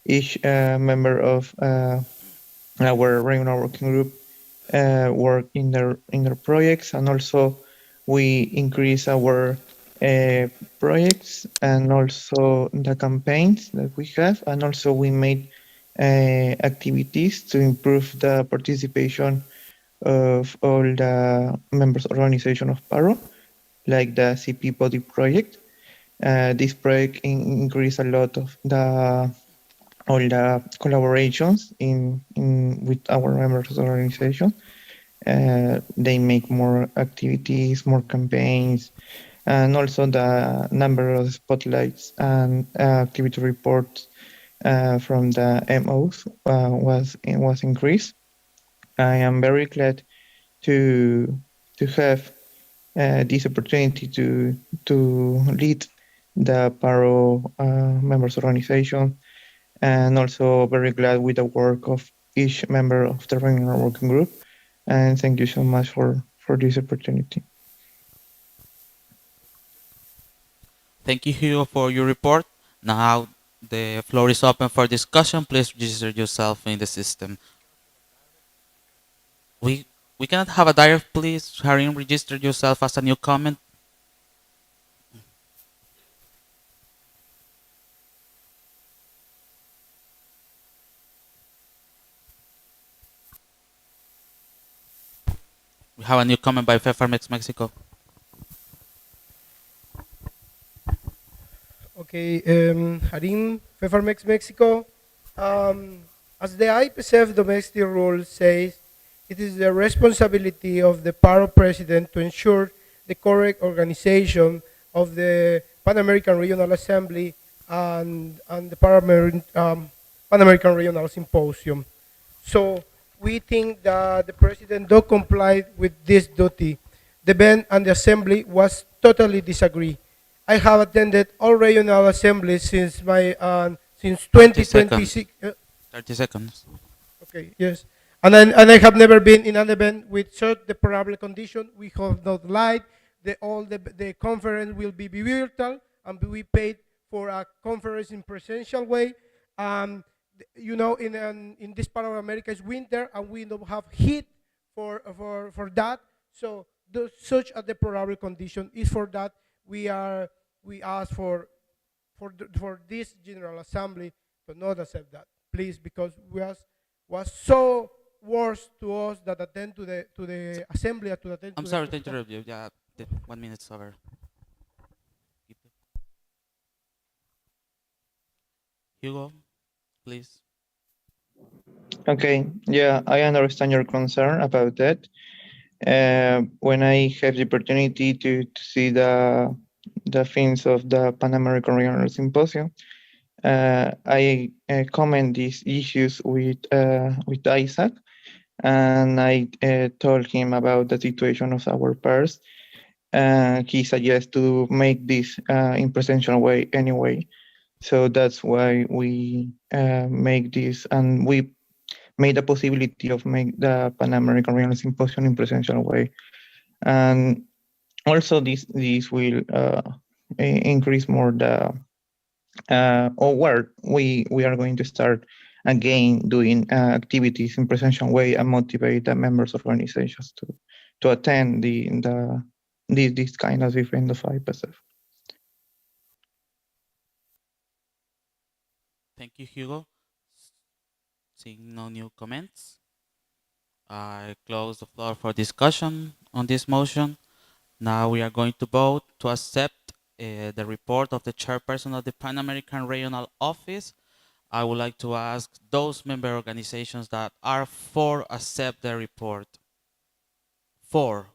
Each member of our regional working group work in their projects, and also we increase our projects and also the campaigns that we have, and also we made activities to improve the participation of all the members organization of Paro, like the CP body project. This project increased a lot of the all the collaborations in with our members organization. They make more activities, more campaigns, and also the number of spotlights and activity reports from the MOs was increased. I am very glad to have this opportunity to lead the Paro members organization, and also very glad with the work of each member of the regional working group. And thank you so much for this opportunity. Thank you, Hugo, for your report. Now the floor is open for discussion. Please register yourself in the system. We cannot have a direct, please. Harim, register yourself as a new comment. have a new comment by FEFARMEX Mexico. Okay, Harim, FEFARMEX Mexico. As the IPSF domestic rule says, it is the responsibility of the PARO president to ensure the correct organization of the Pan American Regional Assembly and the Pan American Regional Symposium. So we think that the president do comply with this duty. The Ben and the assembly was totally disagree. I have attended all regional assemblies since my since 30 seconds. 2026. 30 seconds. Okay, yes. And I have never been in an event with such deplorable condition. We have not light. The conference will be virtual, and we paid for a conference in presential way. You know, in this part of America it's winter, and we don't have heat for that. So such a deplorable condition is for that we ask for this General Assembly to not accept that, please, because was so worse to us that attend to the assembly to attend I'm to sorry the to interrupt you. Yeah, 1 minute's over. Hugo, please. Okay, yeah, I understand your concern about that. When I have the opportunity to see the things of the Pan American Regional Symposium, I comment these issues with Isaac, and I told him about the situation of our pairs. He suggests to make this in presential way anyway. So that's why we make this, and we made the possibility of make the Pan American Regional Symposium in presential way. And also this will increase more the or where we are going to start again doing activities in presential way and motivate the members of organizations to attend this kind of event of IPSF. Thank you, Hugo. Seeing no new comments, I close the floor for discussion on this motion. Now we are going to vote to accept the report of the chairperson of the Pan American Regional Office. I would like to ask those member organizations that are for accept the report. For.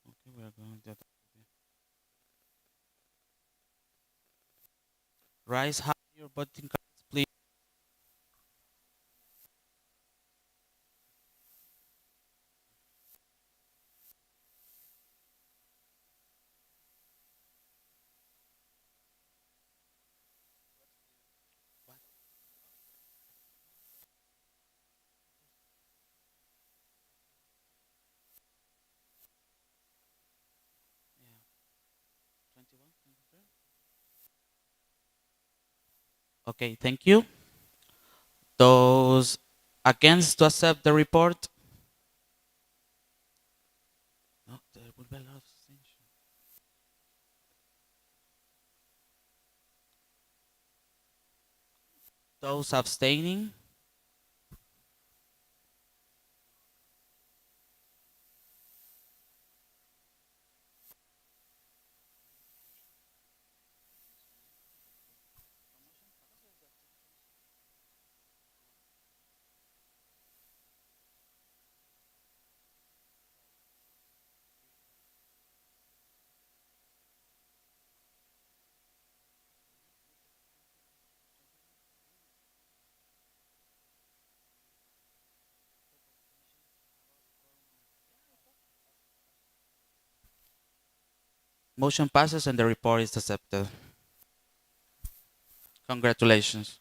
Okay, we are going to raise high your voting cards, please. Okay, thank you. Those against to accept the report? No, there will be a lot of abstention. Those abstaining? Motion passes and the report is accepted. Congratulations.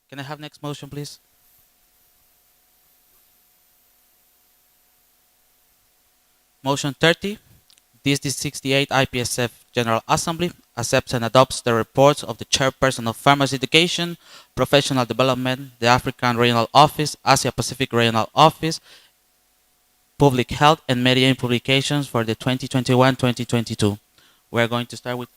Can I have next motion, please? Motion 30. This 68 IPSF General Assembly accepts and adopts the reports of the Chairperson of Farmers Education, Professional Development, the African Regional Office, Asia Pacific Regional Office, Public Health, and Media Publications for the 2021-2022. We're going to start with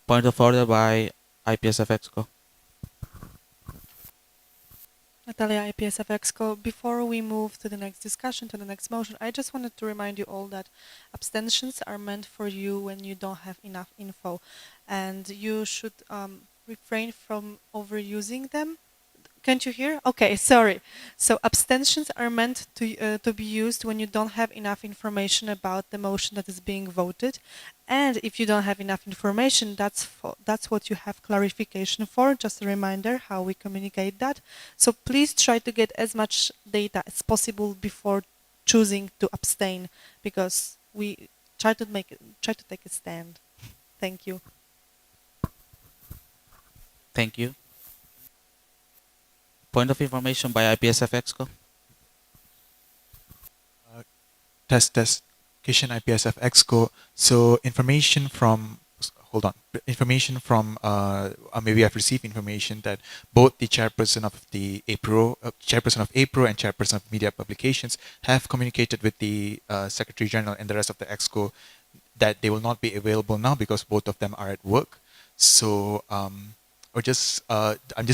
point of order by IPSF Exco. Natalia, IPSF Exco. Before we move to the next discussion, to the next motion, I just wanted to remind you all that abstentions are meant for you when you don't have enough info, and you should refrain from overusing them. Can't you hear? Okay, sorry. So abstentions are meant to be used when you don't have enough information about the motion that is being voted, and if you don't have enough information, that's what you have clarification for. Just a reminder how we communicate that. So please try to get as much data as possible before choosing to abstain, because we try to take a stand. Thank you. Thank you. Point of information by IPSF Exco. Test. Kishan IPSF Exco. So information from, hold on, information from, maybe I've received information that both the chairperson of the APRO, and chairperson of media publications have communicated with the Secretary General and the rest of the Exco that they will not be available now because both of them are at work. So, I'm just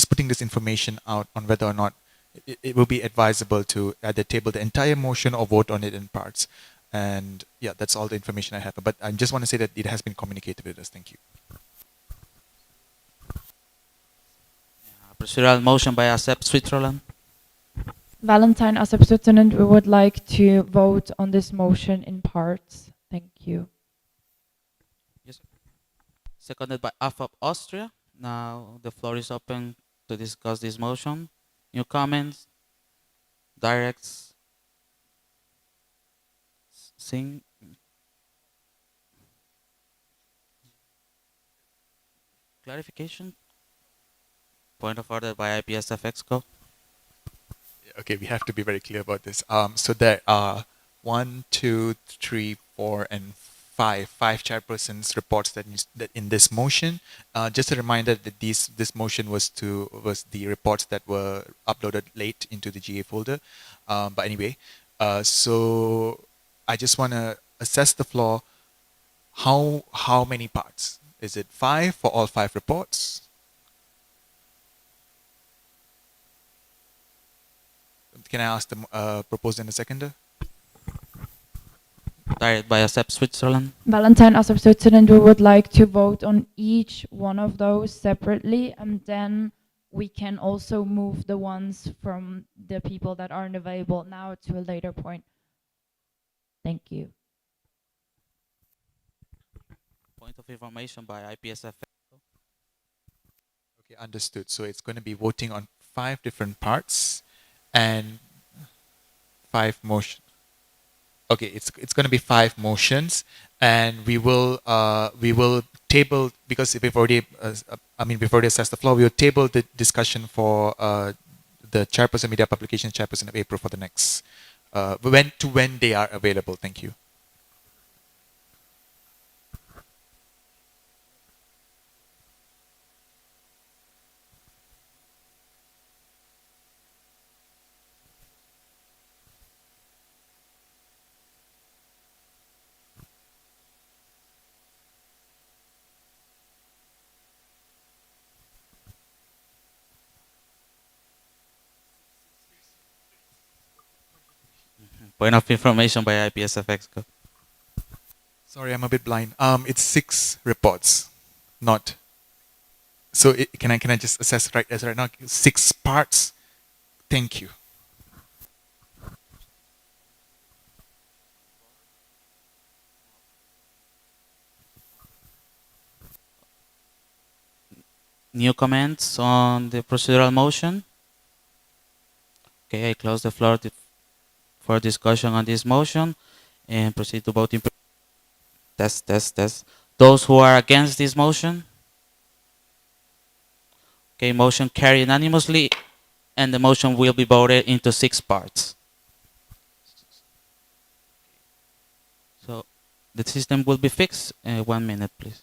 putting this information out on whether or not it will be advisable to either table the entire motion or vote on it in parts. And yeah, that's all the information I have. But I just want to say that it has been communicated with us. Thank you. Procedural motion by ASEP Switzerland. Valentine, as a Switzerland, we would like to vote on this motion in parts. Thank you. Yes. Seconded by AFAP Austria. Now the floor is open to discuss this motion. New comments? Directs? Sing? Clarification? Point of order by IPSF Exco. Okay, we have to be very clear about this. So there are 1, 2, 3, 4, and 5 chairpersons reports that in this motion. Just a reminder that this motion was the reports that were uploaded late into the GA folder. But anyway, so I just want to assess the floor. How many parts? Is it 5 for all 5 reports? Can I ask the proposer and the seconder? Direct by ASEP Switzerland. Valentine, as of Switzerland, we would like to vote on each one of those separately, and then we can also move the ones from the people that aren't available now to a later point. Thank you. Point of information by IPSF. Okay, understood. So it's going to be voting on 5 different parts and 5 motion. Okay, it's going to be 5 motions, and we will table, because we've already we've already assessed the floor. We will table the discussion for the chairperson media publication, chairperson of April for the next when they are available. Thank you. Point of information by IPSF Exco. Sorry, I'm a bit blind. It's 6 reports, not. So can I just assess right now? 6 parts. Thank you. New comments on the procedural motion? Okay, I close the floor for discussion on this motion and proceed to voting. Test, test, test. Those who are against this motion? Okay, motion carried unanimously, and the motion will be voted into 6 parts. So the system will be fixed. 1 minute, please.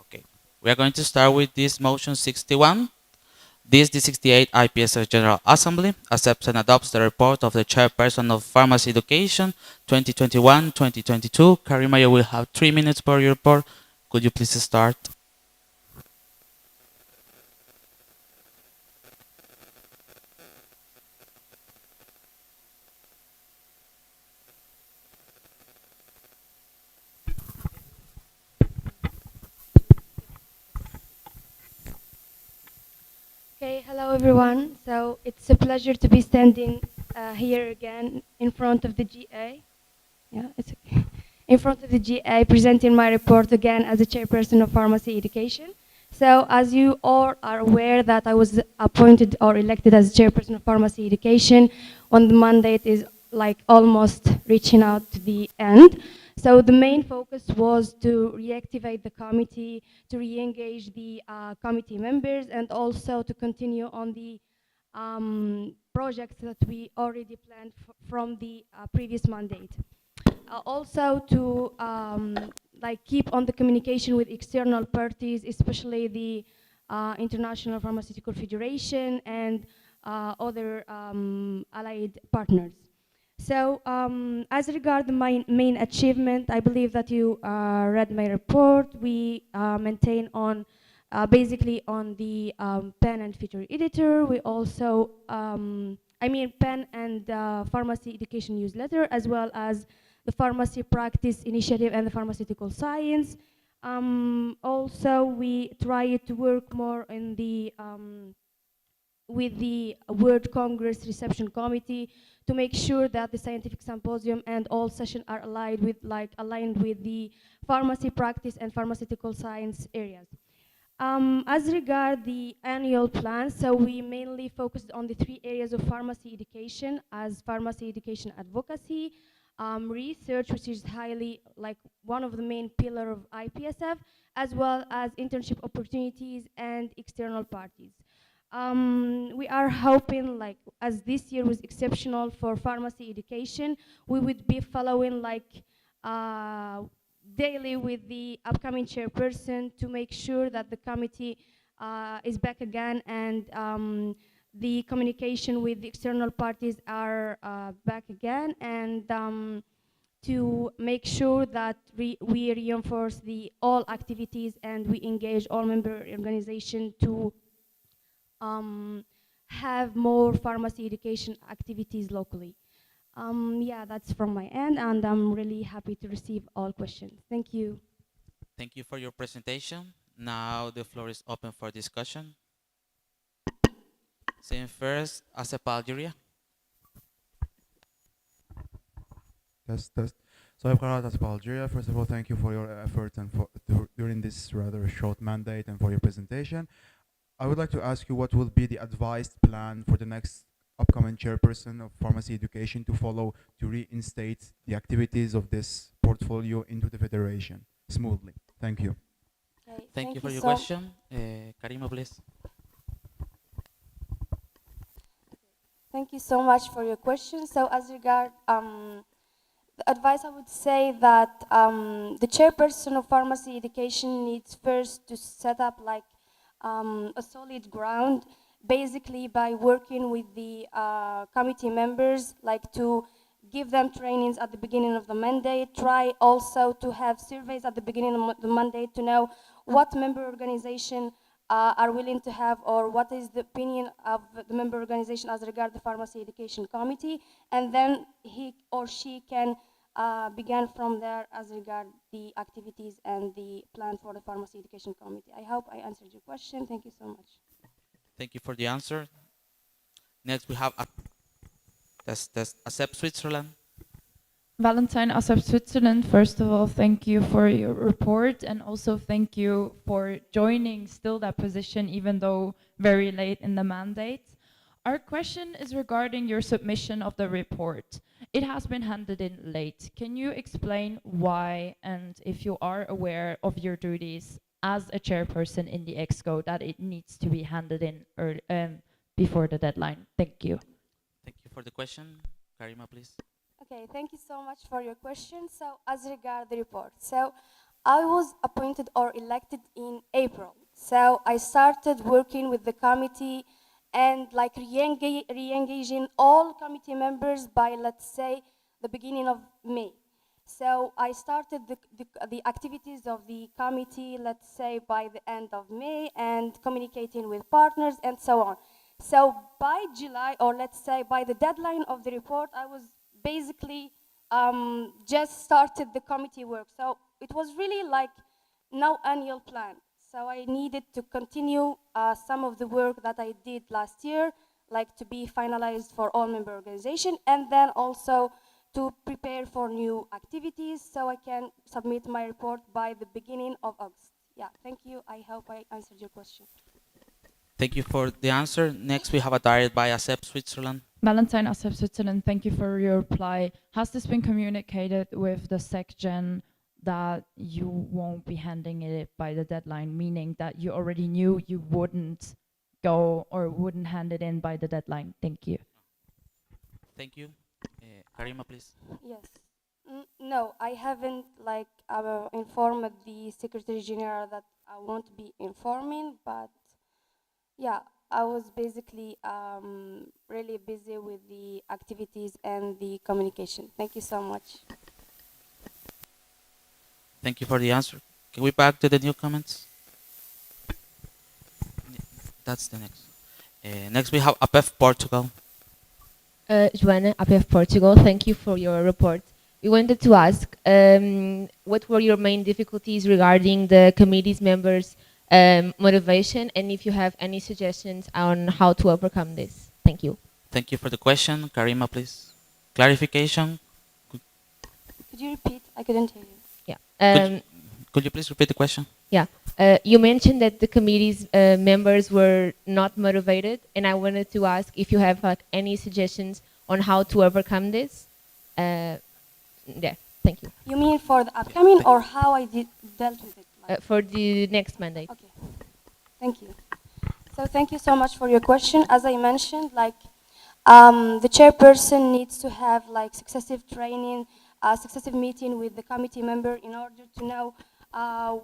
Okay. We are going to start with this motion 61. This the 68 IPSF General Assembly accepts and adopts the report of the Chairperson of Pharmacy Education 2021-2022. Karima, you will have 3 minutes for your report. Could you please start? Okay, hello everyone. So it's a pleasure to be standing here again in front of the GA. Yeah, it's okay. In front of the GA, presenting my report again as a chairperson of pharmacy education. So as you all are aware that I was appointed or elected as chairperson of pharmacy education when the mandate is like almost reaching out to the end. So the main focus was to reactivate the committee, to re-engage the committee members, and also to continue on the projects that we already planned from the previous mandate. Also to like keep on the communication with external parties, especially the International Pharmaceutical Federation and other allied partners. So as regard my main achievement, I believe that you read my report. We maintain on basically on the pen and feature editor. We also, pen and pharmacy education newsletter, as well as the pharmacy practice initiative and the pharmaceutical science. Also, we try to work more in the with the World Congress Reception Committee to make sure that the scientific symposium and all sessions are aligned with the pharmacy practice and pharmaceutical science areas. As regard the annual plan, so we mainly focused on the 3 areas of pharmacy education as pharmacy education advocacy, research, which is highly like one of the main pillar of IPSF, as well as internship opportunities and external parties. We are hoping, like, as this year was exceptional for pharmacy education, we would be following like daily with the upcoming chairperson to make sure that the committee is back again, and the communication with the external parties are back again, and to make sure that we reinforce the all activities and we engage all member organization to have more pharmacy education activities locally. Yeah, that's from my end, and I'm really happy to receive all questions. Thank you. Thank you for your presentation. Now the floor is open for discussion. Seeing first, ASEP Algeria. Test. So I've got as Algeria. First of all, thank you for your efforts and for during this rather short mandate and for your presentation. I would like to ask you what will be the advised plan for the next upcoming chairperson of pharmacy education to follow to reinstate the activities of this portfolio into the federation smoothly. Thank you. Okay, Thank you for your question. Karima, please. Thank you so much for your question. So as regard the advice, I would say that the chairperson of pharmacy education needs first to set up like a solid ground, basically by working with the committee members, like to give them trainings at the beginning of the mandate, try also to have surveys at the beginning of the mandate to know what member organization are willing to have, or what is the opinion of the member organization as regard the pharmacy education committee, and then he or she can begin from there as regard the activities and the plan for the pharmacy education committee. I hope I answered your question. Thank you so much. Thank you for the answer. Next, we have ASEP Switzerland. Valentine ASEP Switzerland, first of all, thank you for your report, and also thank you for joining still that position even though very late in the mandate. Our question is regarding your submission of the report. It has been handed in late. Can you explain why, and if you are aware of your duties as a chairperson in the EXCO, that it needs to be handed in before the deadline? Thank you. Thank you for the question. Karima, please. Okay, thank you so much for your question. So as regard the report, so I was appointed or elected in April. So I started working with the committee and like re-engaging all committee members by, let's say, the beginning of May. So I started the activities of the committee, let's say, by the end of May, and communicating with partners and so on. So by July, or let's say by the deadline of the report, I was basically just started the committee work. So it was really like no annual plan. So I needed to continue some of the work that I did last year, like to be finalized for all member organization, and then also to prepare for new activities so I can submit my report by the beginning of August. Yeah, thank you. I hope I answered your question. Thank you for the answer. Next, we have a direct by ASEP Switzerland. Valentine ASEP Switzerland, thank you for your reply. Has this been communicated with the SecGen that you won't be handing it by the deadline, meaning that you already knew you wouldn't go or wouldn't hand it in by the deadline? Thank you. Thank you. Karima, please. Yes. No, I haven't like informed the Secretary General that I won't be informing, but yeah, I was basically really busy with the activities and the communication. Thank you so much. Thank you for the answer. Can we back to the new comments? That's the next. Next, we have APF Portugal. Joana, APF Portugal, thank you for your report. We wanted to ask, what were your main difficulties regarding the committee's members' motivation, and if you have any suggestions on how to overcome this? Thank you. Thank you for the question. Karima, please. Clarification? Could you repeat? I couldn't hear you. Yeah. Could you please repeat the question? Yeah. You mentioned that the committee's members were not motivated, and I wanted to ask if you have like any suggestions on how to overcome this. Yeah, thank you. You mean for the upcoming, or how I dealt with it? For the next mandate. Okay. Thank you. So thank you so much for your question. As I mentioned, like the chairperson needs to have like successive training, successive meeting with the committee member in order to know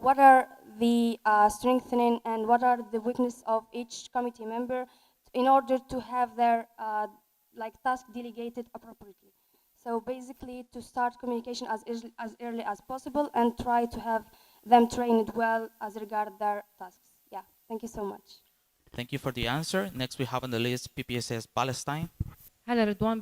what are the strengthening and what are the weakness of each committee member in order to have their like task delegated appropriately. So basically to start communication as early as possible and try to have them trained well as regard their tasks. Yeah, thank you so much. Thank you for the answer. Next we have on the list PPSS Palestine. Hello, Ridwan,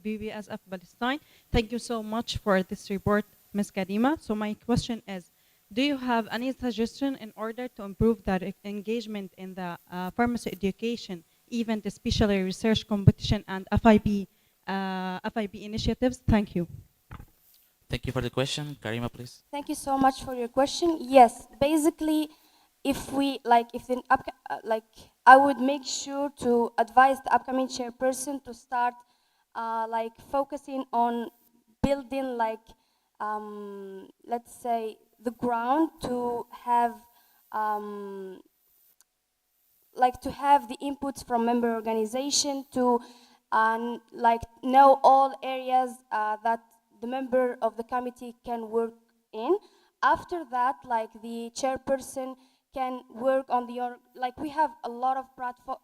BBSF Palestine. Thank you so much for this report, Ms. Karima. So my question is, do you have any suggestion in order to improve the engagement in the pharmacy education, event, especially research competition and FIB initiatives? Thank you. Thank you for the question. Karima, please. Thank you so much for your question. Yes, basically, if we like, if the like, I would make sure to advise the upcoming chairperson to start like focusing on building like, let's say, the ground to have like to have the inputs from member organization to like know all areas that the member of the committee can work in. After that, like the chairperson can work on like we have a lot of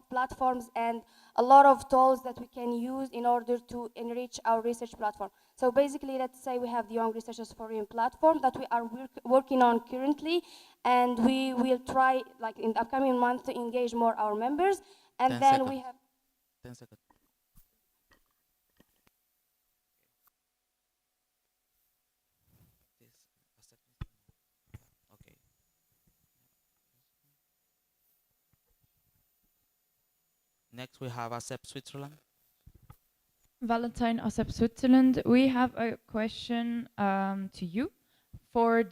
platforms and a lot of tools that we can use in order to enrich our research platform. So basically, let's say we have the Young Researchers Forum platform that we are working on currently, and we will try, like in the upcoming month, to engage more our members. And 10 then seconds. we have 10 seconds. Okay. Next we have ASEP Switzerland. Valentine Asep Switzerland, we have a question to you for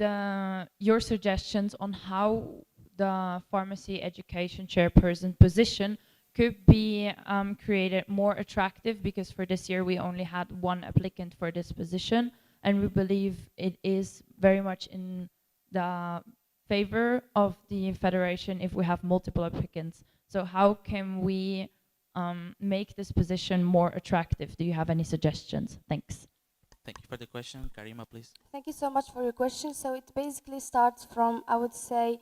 your suggestions on how the pharmacy education chairperson position could be created more attractive, because for this year we only had one applicant for this position, and we believe it is very much in the favor of the federation if we have multiple applicants. So how can we make this position more attractive? Do you have any suggestions? Thanks. Thank you for the question. Karima, please. Thank you so much for your question. So it basically starts from, I would say,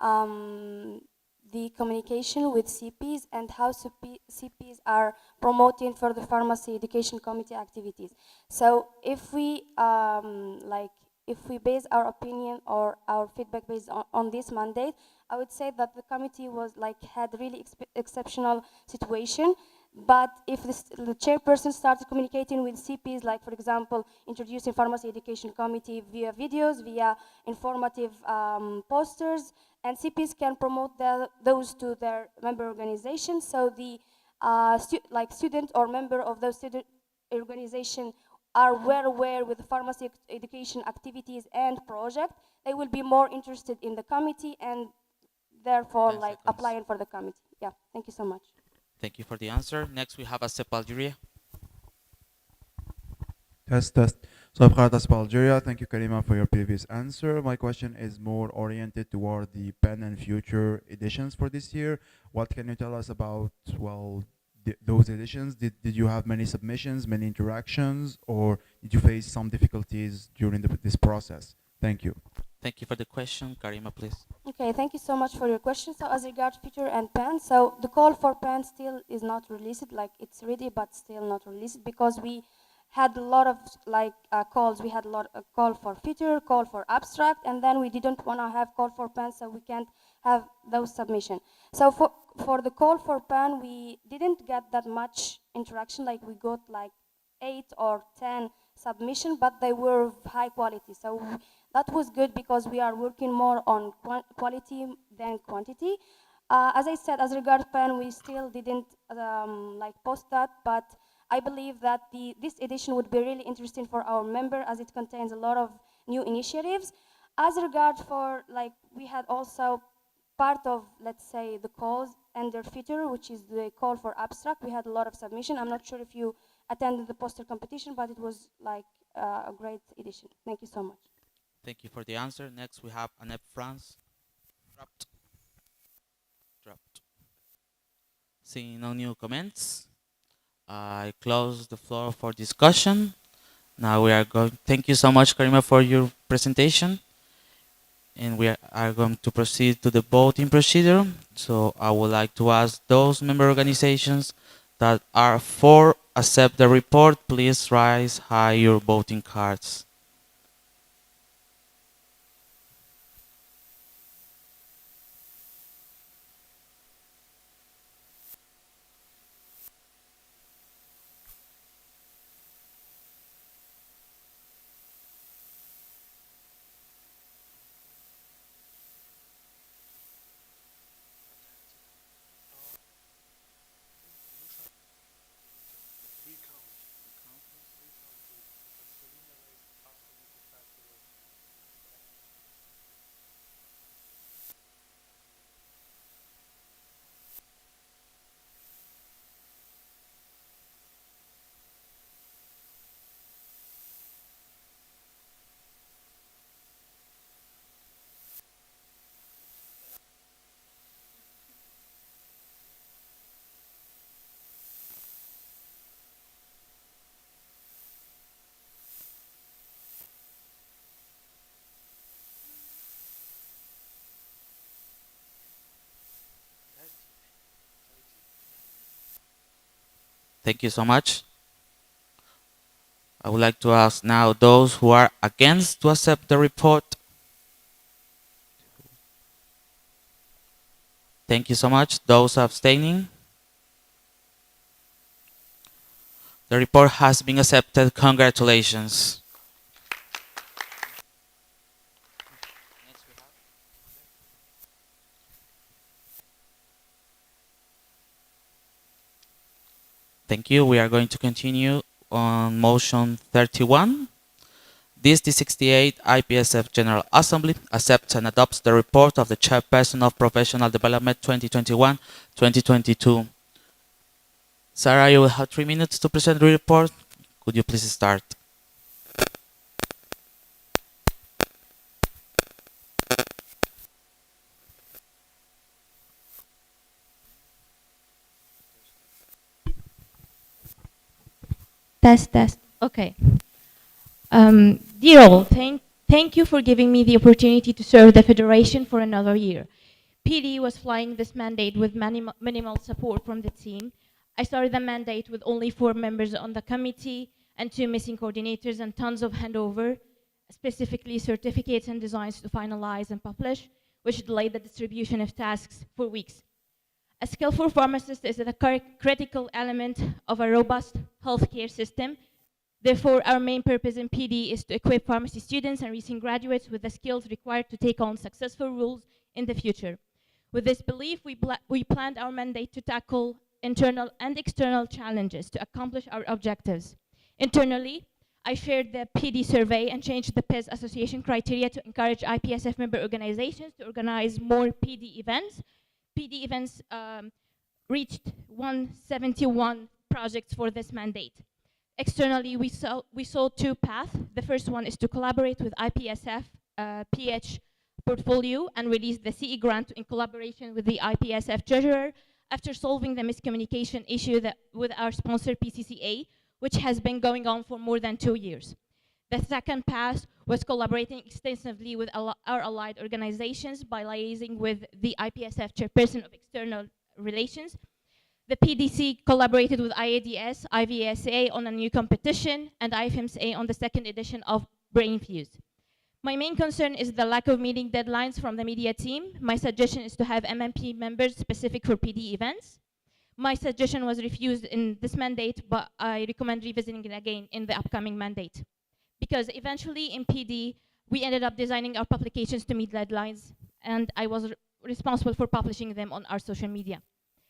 the communication with CPs and how CPs are promoting for the pharmacy education committee activities. So if we if we base our opinion or our feedback based on this mandate, I would say that the committee was like had really exceptional situation. But if the chairperson started communicating with CPs, like for example, introducing pharmacy education committee via videos, via informative posters, and CPs can promote those to their member organizations. So the student or member of those student organization are well aware with the pharmacy education activities and project, they will be more interested in the committee and therefore like applying for the committee. Yeah, thank you so much. Thank you for the answer. Next we have ASEP Algeria. Test, test. So I've got Algeria. Thank you, Karima, for your previous answer. My question is more oriented toward the pen and future editions for this year. What can you tell us about, well, those editions? Did you have many submissions, many interactions, or did you face some difficulties during this process? Thank you. Thank you for the question. Karima, please. Okay, thank you so much for your question. So as regards future and pen, so the call for pen still is not released, like it's ready, but still not released because we had a lot of calls. We had a lot of call for feature, call for abstract, and then we didn't want to have call for pen, so we can't have those submission. So for the call for pen, we didn't get that much interaction. Like we got like 8 or 10 submission, but they were high quality. So that was good because we are working more on quality than quantity. As I said, as regards pen, we still didn't post that, but I believe that this edition would be really interesting for our member as it contains a lot of new initiatives. As regards for we had also part of, let's say, the calls and their feature, which is the call for abstract. We had a lot of submission. I'm not sure if you attended the poster competition, but it was a great edition. Thank you so much. Thank you for the answer. Next we have ANEP France. Dropped. Seeing no new comments, I close the floor for discussion. Now we are going. Thank you so much, Karima, for your presentation. And we are going to proceed to the voting procedure. So I would like to ask those member organizations that are for accept the report, please raise high your voting cards. Thank you so much. I would like to ask now those who are against to accept the report. Thank you so much. Those abstaining. The report has been accepted. Congratulations. Thank you. We are going to continue on motion 31. This D68 IPSF General Assembly accepts and adopts the report of the Chairperson of Professional Development 2021-2022. Sarah, you will have 3 minutes to present the report. Could you please start? Test, test. Okay. Dear all, thank you for giving me the opportunity to serve the Federation for another year. PD was flying this mandate with minimal support from the team. I started the mandate with only 4 members on the committee and 2 missing coordinators and tons of handover, specifically certificates and designs to finalize and publish, which delayed the distribution of tasks for weeks. A skillful pharmacist is a critical element of a robust healthcare system. Therefore, our main purpose in PD is to equip pharmacy students and recent graduates with the skills required to take on successful roles in the future. With this belief, we planned our mandate to tackle internal and external challenges to accomplish our objectives. Internally, I shared the PD survey and changed the PES association criteria to encourage IPSF member organizations to organize more PD events. PD events reached 171 projects for this mandate. Externally, we saw 2 paths. The first one is to collaborate with IPSF PH portfolio and release the CE grant in collaboration with the IPSF treasurer after solving the miscommunication issue with our sponsor PCCA, which has been going on for more than 2 years. The second path was collaborating extensively with our allied organizations by liaising with the IPSF chairperson of external relations. The PDC collaborated with IADS, IVSA on a new competition, and IFMSA on the 2nd edition of BrainFuse. My main concern is the lack of meeting deadlines from the media team. My suggestion is to have MMP members specific for PD events. My suggestion was refused in this mandate, but I recommend revisiting it again in the upcoming mandate. Because eventually in PD, we ended up designing our publications to meet deadlines, and I was responsible for publishing them on our social media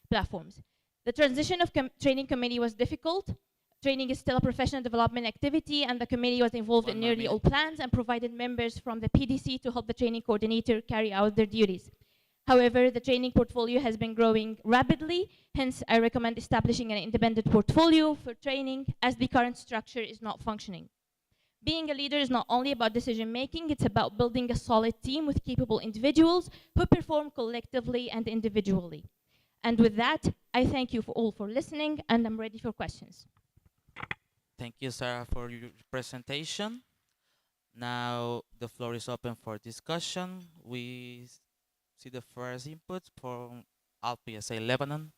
platforms. The transition of training committee was difficult. Training is still a professional development activity, and the committee was involved in nearly all plans and provided members from the PDC to help the training coordinator carry out their duties. However, the training portfolio has been growing rapidly, hence I recommend establishing an independent portfolio for training as the current structure is not functioning. Being a leader is not only about decision making, it's about building a solid team with capable individuals who perform collectively and individually. And with that, I thank you all for listening, and I'm ready for questions. Thank you, Sarah, for your presentation. Now the floor is open for discussion. We see the first input from IPSA Lebanon.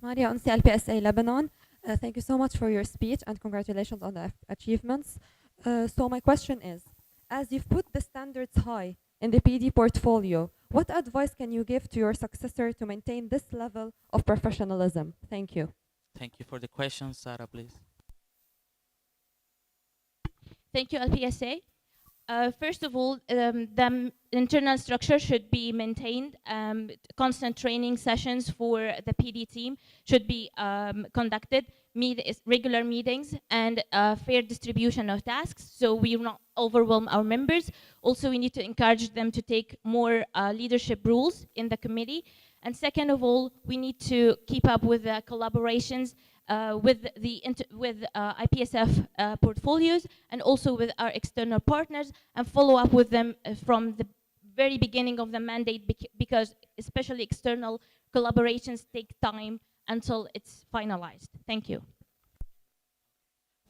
Maria on CLPSA Lebanon. Thank you so much for your speech and congratulations on the achievements. So my question is, as you've put the standards high in the PD portfolio, what advice can you give to your successor to maintain this level of professionalism? Thank you. Thank you for the question, Sarah, please. Thank you, LPSA. First of all, the internal structure should be maintained. Constant training sessions for the PD team should be conducted, regular meetings, and fair distribution of tasks, so we will not overwhelm our members. Also, we need to encourage them to take more leadership roles in the committee. And second of all, we need to keep up with the collaborations with IPSF portfolios, and also with our external partners, and follow up with them from the very beginning of the mandate, because especially external collaborations take time until it's finalized. Thank you.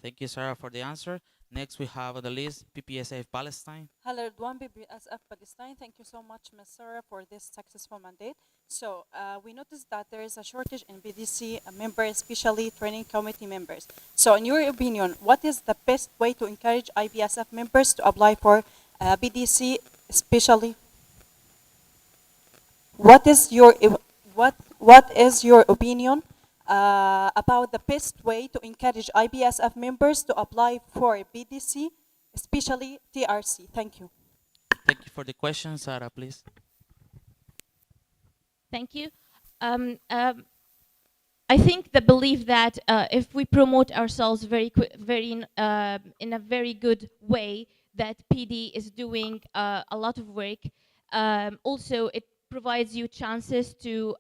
Thank you, Sarah, for the answer. Next, we have on the list PPSF Palestine. Hello, Ridwan, BPSF Palestine. Thank you so much, Ms. Sarah, for this successful mandate. So we noticed that there is a shortage in BDC members, especially training committee members. So in your opinion, what is the best way to encourage IPSF members to apply for BDC, especially? What is your opinion about the best way to encourage IPSF members to apply for BDC, especially TRC? Thank you. Thank you for the question, Sarah, please. Thank you. I think the belief that if we promote ourselves in a very good way, that PD is doing a lot of work. Also, it provides you chances to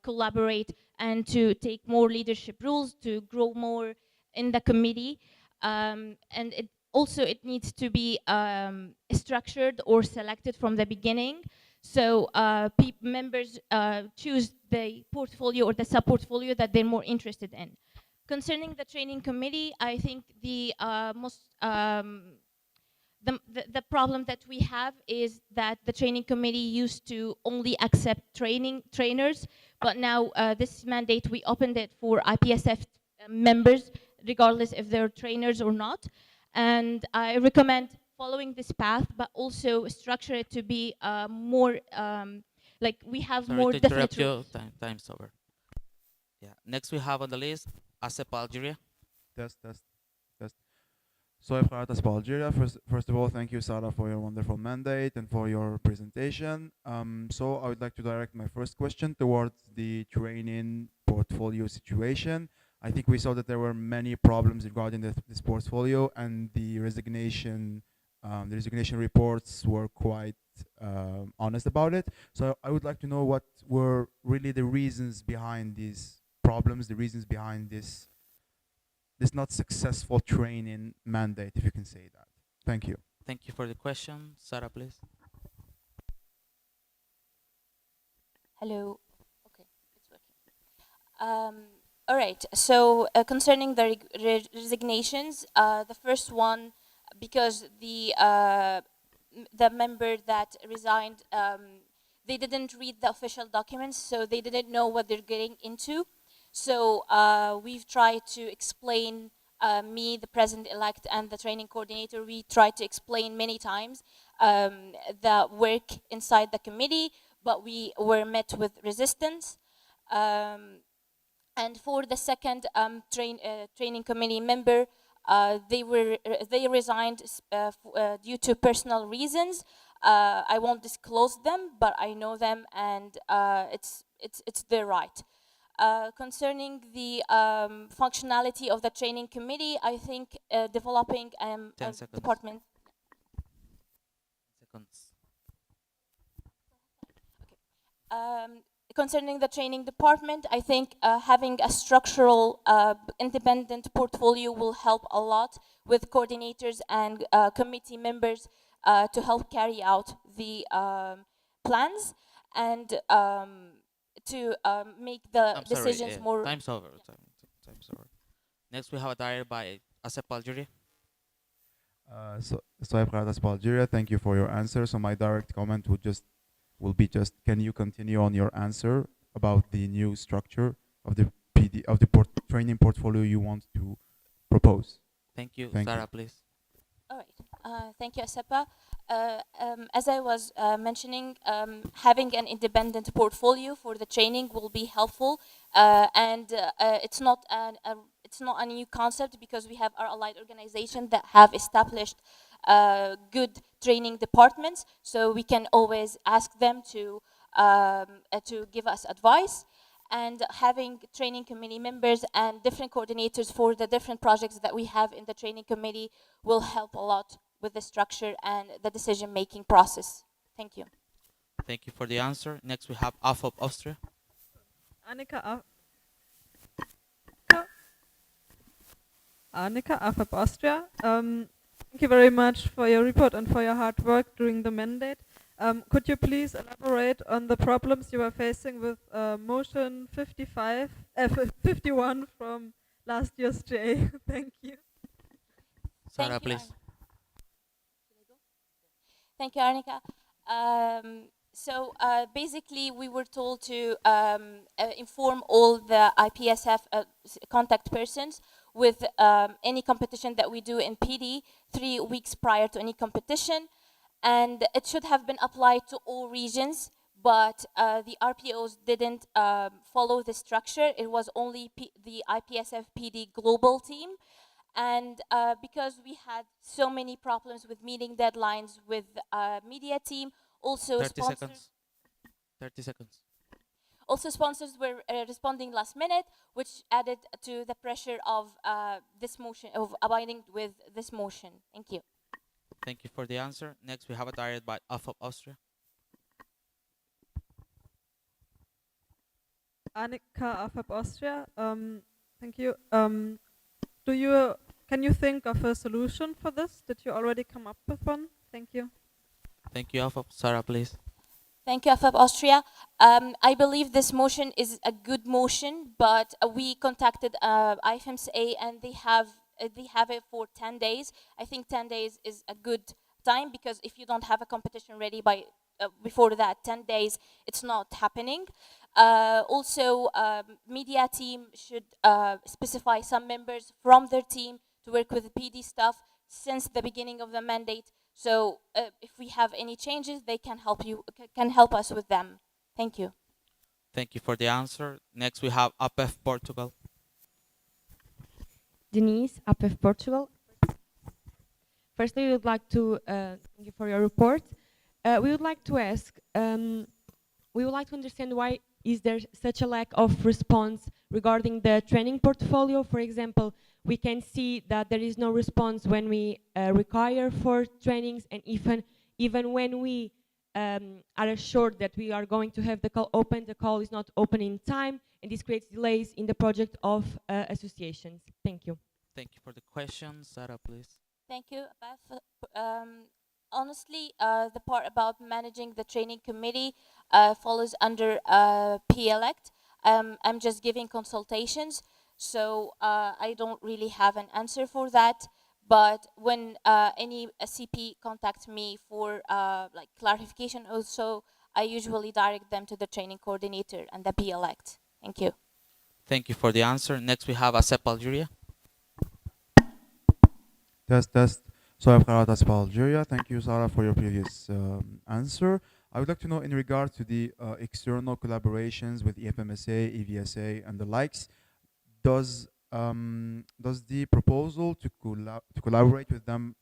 collaborate and to take more leadership roles, to grow more in the committee. And it needs to be structured or selected from the beginning. So members choose the portfolio or the sub-portfolio that they're more interested in. Concerning the training committee, I think the problem that we have is that the training committee used to only accept trainers, but now this mandate, we opened it for IPSF members, regardless if they're trainers or not. And I recommend following this path, but also structure it to be more like we have Sorry more to definite interrupt you. rules. Time's over. Yeah. Next, we have on the list IPSF Algeria. Test. So I've got Algeria. First of all, thank you, Sarah, for your wonderful mandate and for your presentation. So I would like to direct my first question towards the training portfolio situation. I think we saw that there were many problems regarding this portfolio, and the resignation reports were quite honest about it. So I would like to know what were really the reasons behind these problems, the reasons behind this not successful training mandate, if you can say that. Thank you. Thank you for the question. Sarah, please. Hello. Okay, it's working. All right. So concerning the resignations, the first one, because the member that resigned, they didn't read the official documents, so they didn't know what they're getting into. So we've tried to explain, me, the president-elect, and the training coordinator, we tried to explain many times the work inside the committee, but we were met with resistance. And for the second training committee member, they resigned due to personal reasons. I won't disclose them, but I know them, and it's their right. Concerning the functionality of the training committee, I think developing a department. Concerning the training department, I think having a structural independent portfolio will help a lot with coordinators and committee members to help carry out the plans. and to make the I'm sorry, decisions more. time's over. Time's over. Next, we have a diary by Asep Algeri. So I've got Algeria. Thank you for your answer. So my direct comment will be just, can you continue on your answer about the new structure of the training portfolio you want to propose? Thank you. Thank Sarah, you. please. All right. Thank you, Asepa. As I was mentioning, having an independent portfolio for the training will be helpful, and it's not a new concept because we have our allied organization that have established good training departments. So we can always ask them to give us advice, and having training committee members and different coordinators for the different projects that we have in the training committee will help a lot with the structure and the decision-making process. Thank you. Thank you for the answer. Next, we have AFOP Austria. Annika, AFAP Austria. Thank you very much for your report and for your hard work during the mandate. Could you please elaborate on the problems you were facing with motion 51 from last year's GA? Thank you. Sarah, please. Thank you, Arnika. Basically, we were told to inform all the IPSF contact persons with any competition that we do in PD 3 weeks prior to any competition. And it should have been applied to all regions, but the RPOs didn't follow the structure. It was only the IPSF PD global team. And because we had so many problems with meeting deadlines with media team, also 30 seconds. 30 seconds. Also, sponsors were responding last minute, which added to the pressure of this motion, of abiding with this motion. Thank you. Thank you for the answer. Next, we have a diary by AFOP Austria. Annika, AFAP Austria. Thank you. Can you think of a solution for this? Did you already come up with one? Thank you. Thank you, AFOP. Sarah, please. Thank you, AFAP Austria. I believe this motion is a good motion, but we contacted IFMSA and they have it for 10 days. I think 10 days is a good time because if you don't have a competition ready by before that 10 days, it's not happening. Also, media team should specify some members from their team to work with the PD staff since the beginning of the mandate. So if we have any changes, they can help us with them. Thank you. Thank you for the answer. Next, we have APF Portugal. Denise, APF Portugal. Firstly, we would like to thank you for your report. We would like to ask, we would like to understand why is there such a lack of response regarding the training portfolio. For example, we can see that there is no response when we require for trainings, and even when we are assured that we are going to have the call open, the call is not open in time, and this creates delays in the project of associations. Thank you. Thank you for the question. Sarah, please. Thank you, Beth. Honestly, the part about managing the training committee follows under PLECT. I'm just giving consultations, so I don't really have an answer for that. But when any CP contacts me for like clarification also, I usually direct them to the training coordinator and the PLECT. Thank you. Thank you for the answer. Next, we have ASEP Algeria. Test. So I've got Algeria. Thank you, Sarah, for your previous answer. I would like to know in regard to the external collaborations with EFMSA, EVSA, and the likes, does the proposal to collaborate with them,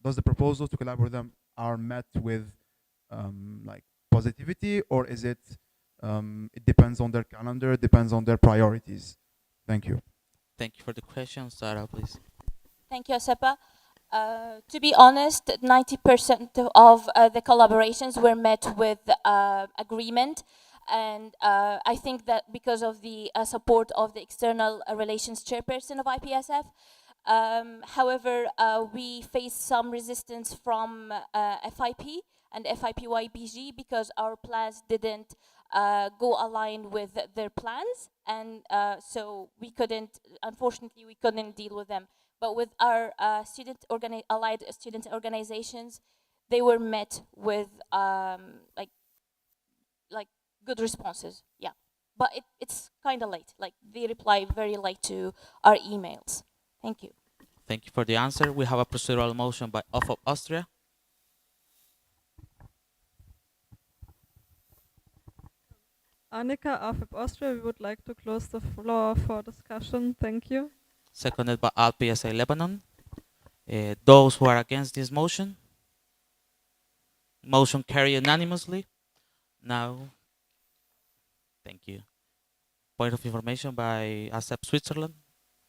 are met with like positivity, or is it it depends on their calendar, depends on their priorities? Thank you. Thank you for the question. Sarah, please. Thank you, Asepa. To be honest, 90% of the collaborations were met with agreement, and I think that because of the support of the external relations chairperson of IPSF. However, we faced some resistance from FIP and FIPYBG because our plans didn't go aligned with their plans, and so we couldn't, unfortunately, we couldn't deal with them. But with our allied student organizations, they were met with like good responses. Yeah, but it's kind of late. Like they reply very late to our emails. Thank you. Thank you for the answer. We have a procedural motion by of Austria. Annika, AFIP Austria, we would like to close the floor for discussion. Thank you. Seconded by IPSA Lebanon. Those who are against this motion? Motion carried unanimously. Now, thank you. Point of information by ASEP Switzerland.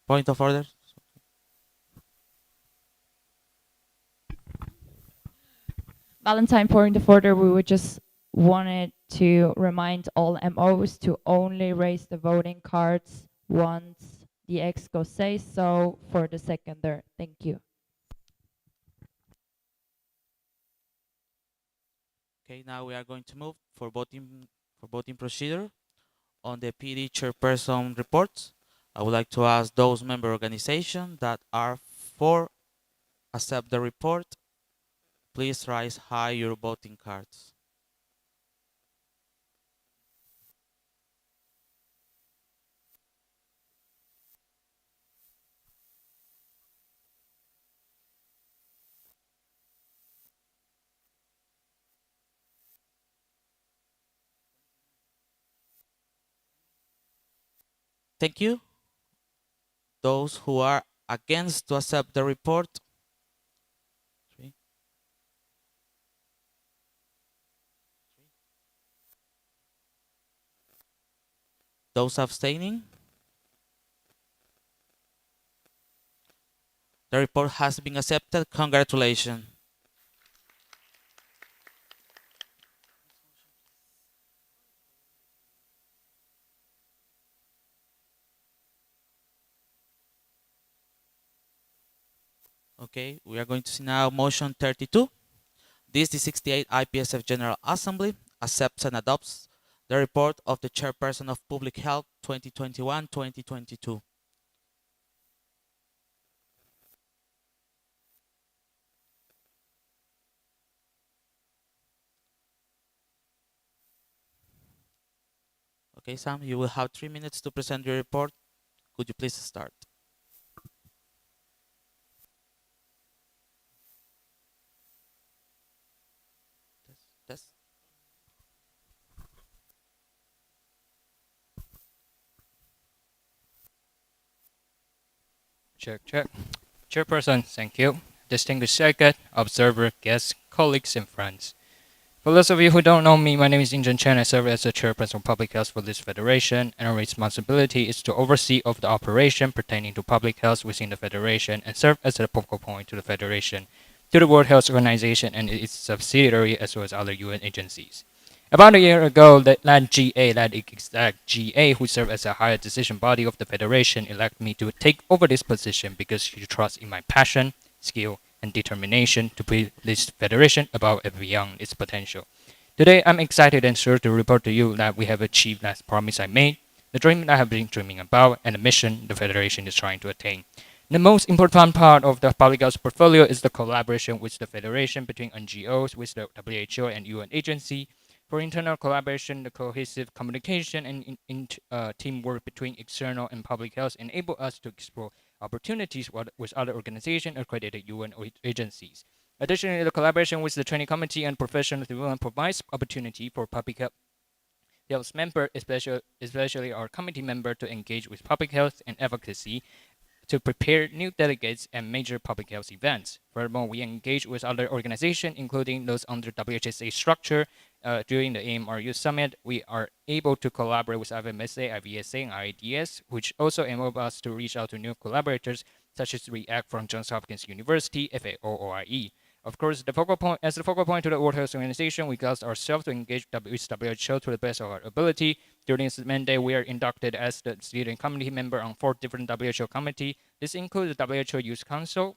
Point of order. Valentine, point of order, we would just wanted to remind all MOs to only raise the voting cards once the EXCO says so for the seconder. Thank you. Okay, now we are going to move for voting procedure on the PD chairperson reports. I would like to ask those member organizations that are for accept the report. Please raise high your voting cards. Thank you. Those who are against to accept the report. 3. Those abstaining. The report has been accepted. Congratulations. Okay, we are going to see now motion 32. This the 68 IPSF General Assembly accepts and adopts the report of the Chairperson of Public Health 2021-2022. Okay, Sam, you will have 3 minutes to present your report. Could you please start? Test. Check, check. Chairperson, thank you. Distinguished circuit, observer, guests, colleagues, and friends. For those of you who don't know me, my name is Injun Chen. I serve as the chairperson of Public Health for this federation, and our responsibility is to oversee of the operation pertaining to public health within the federation and serve as a focal point to the federation, to the World Health Organization and its subsidiary as well as other UN agencies. About a year ago, that exact GA, who served as a higher decision body of the federation, elected me to take over this position because she trusts in my passion, skill, and determination to build this federation above and beyond its potential. Today, I'm excited and sure to report to you that we have achieved that promise I made, the dream I have been dreaming about, and the mission the federation is trying to attain. The most important part of the public health portfolio is the collaboration with the federation between NGOs, with the WHO and UN agency. For internal collaboration, the cohesive communication and teamwork between external and public health enable us to explore opportunities with other organizations accredited UN agencies. Additionally, the collaboration with the training committee and professional development provides opportunity for public health members, especially our committee member, to engage with public health and advocacy to prepare new delegates and major public health events. Furthermore, we engage with other organizations, including those under WHSA structure. During the AMRU summit, we are able to collaborate with IVMSA, IVSA, and IDS, which also enable us to reach out to new collaborators, such as REACT from Johns Hopkins University, FAO, OIE. Of course, as the focal point to the World Health Organization, we cast ourselves to engage with WHO to the best of our ability. During this mandate, we are inducted as the steering committee member on 4 different WHO committees. This includes the WHO Youth Council,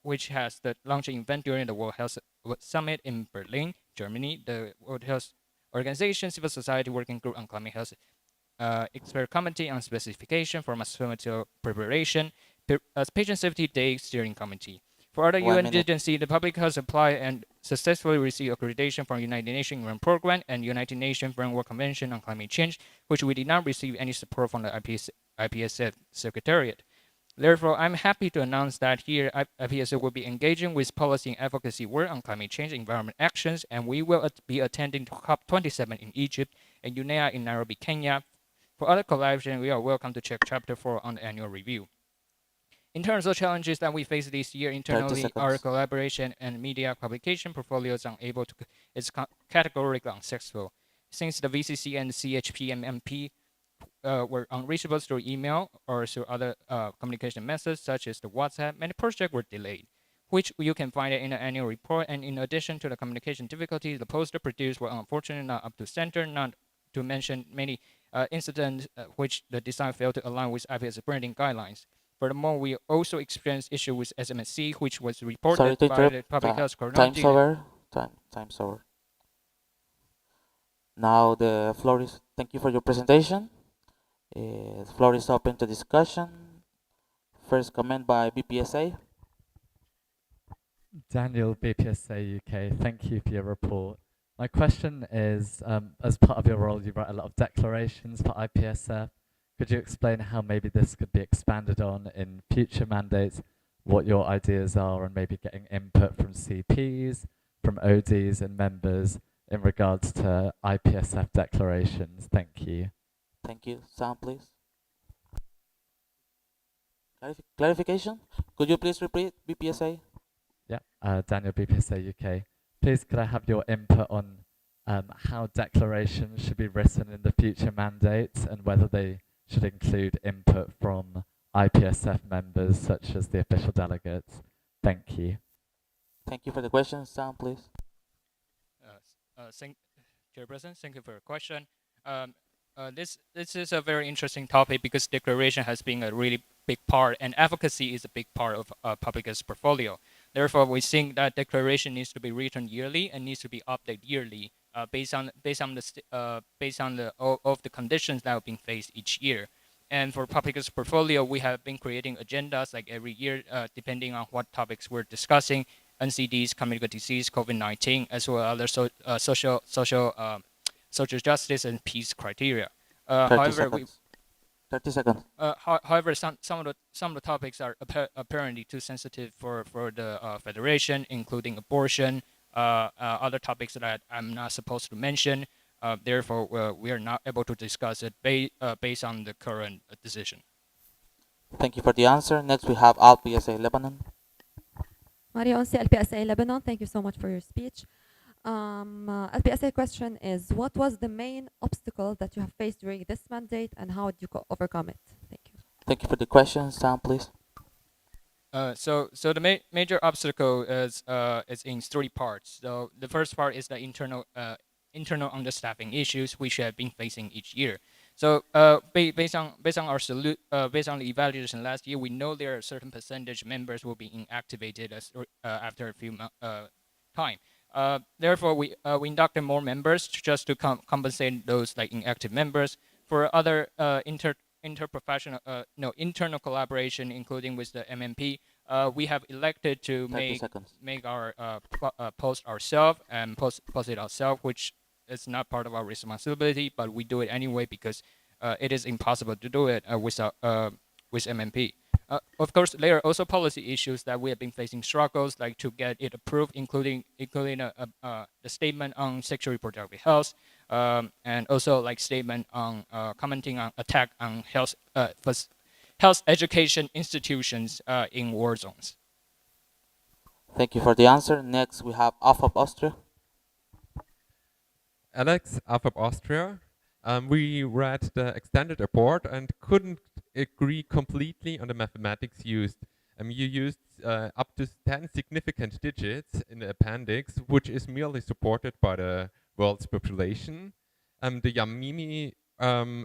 which has the launching event during the World Health Summit in Berlin, Germany, the World Health organization, civil society working group on climate health, expert committee on specification for material preparation, patient safety day steering committee. For other 1 UN minute. agency, the public has applied and successfully received accreditation from United Nations Environment Program and United Nations Framework Convention on Climate Change, which we did not receive any support from the IPSF Secretariat. Therefore, I'm happy to announce that here IPSF will be engaging with policy and advocacy work on climate change environment actions, and we will be attending COP27 in Egypt and UNEA in Nairobi, Kenya. For other collaboration, we are welcome to check Chapter 4 on the annual review. In terms of challenges that we face this year internally, our collaboration and media publication portfolios unable to is categorically unsuccessful. Since the VCC and CHP and MP were unreachable through email or through other communication methods such as the WhatsApp, many projects were delayed, which you can find it in the annual report. And in addition to the communication difficulties, the poster produced were unfortunately not up to center, not to mention many incidents which the design failed to align with IPS branding guidelines. Furthermore, we also experienced issue with SMSC, which was reported by the public health coordinator. Time's over. Time's over. Now the floor is. Thank you for your presentation. The floor is open to discussion. First comment by BPSA. Daniel, BPSA UK, thank you for your report. My question is, as part of your role, you write a lot of declarations for IPSF. Could you explain how maybe this could be expanded on in future mandates, what your ideas are, and maybe getting input from CPs, from ODs and members in regards to IPSF declarations? Thank you. Thank you. Sam, please. Clarification? Could you please repeat BPSA? Yeah, Daniel, BPSA UK. Please, could I have your input on how declarations should be written in the future mandates and whether they should include input from IPSF members such as the official delegates? Thank you. Thank you for the question. Sam, please. Chairperson, thank you for your question. This is a very interesting topic because declaration has been a really big part, and advocacy is a big part of public health portfolio. Therefore, we think that declaration needs to be written yearly and needs to be updated yearly based on all of the conditions that have been faced each year. And for public health portfolio, we have been creating agendas like every year, depending on what topics we're discussing: NCDs, communicable disease, COVID-19, as well as other social justice and peace criteria. 30 seconds. 30 seconds. However, some of the topics are apparently too sensitive for the federation, including abortion, other topics that I'm not supposed to mention. Therefore, we are not able to discuss it based on the current decision. Thank you for the answer. Next, we have IPSA Lebanon. Mario Onsi, LPSA Lebanon. Thank you so much for your speech. LPSA question is, what was the main obstacle that you have faced during this mandate and how did you overcome it? Thank you. Thank you for the question. Sam, please. So the major obstacle is in 3 parts. So the first part is the internal understaffing issues which have been facing each year. So based on the evaluation last year, we know there are a certain percentage members will be inactivated after a few time. Therefore, we inducted more members just to compensate those like inactive members. For other internal collaboration, including with the MMP, we have elected to make our post ourselves and post it ourselves, which is not part of our responsibility, but we do it anyway because it is impossible to do it with MMP. Of course, there are also policy issues that we have been facing struggles, like to get it approved, including the statement on sexual reproductive health, and also like statement on commenting on attack on health education institutions in war zones. Thank you for the answer. Next, we have AFAP Austria. Alex, AFAP Austria. We read the extended report and couldn't agree completely on the mathematics used. You used up to 10 significant digits in the appendix, which is merely supported by the world's population. The Yamini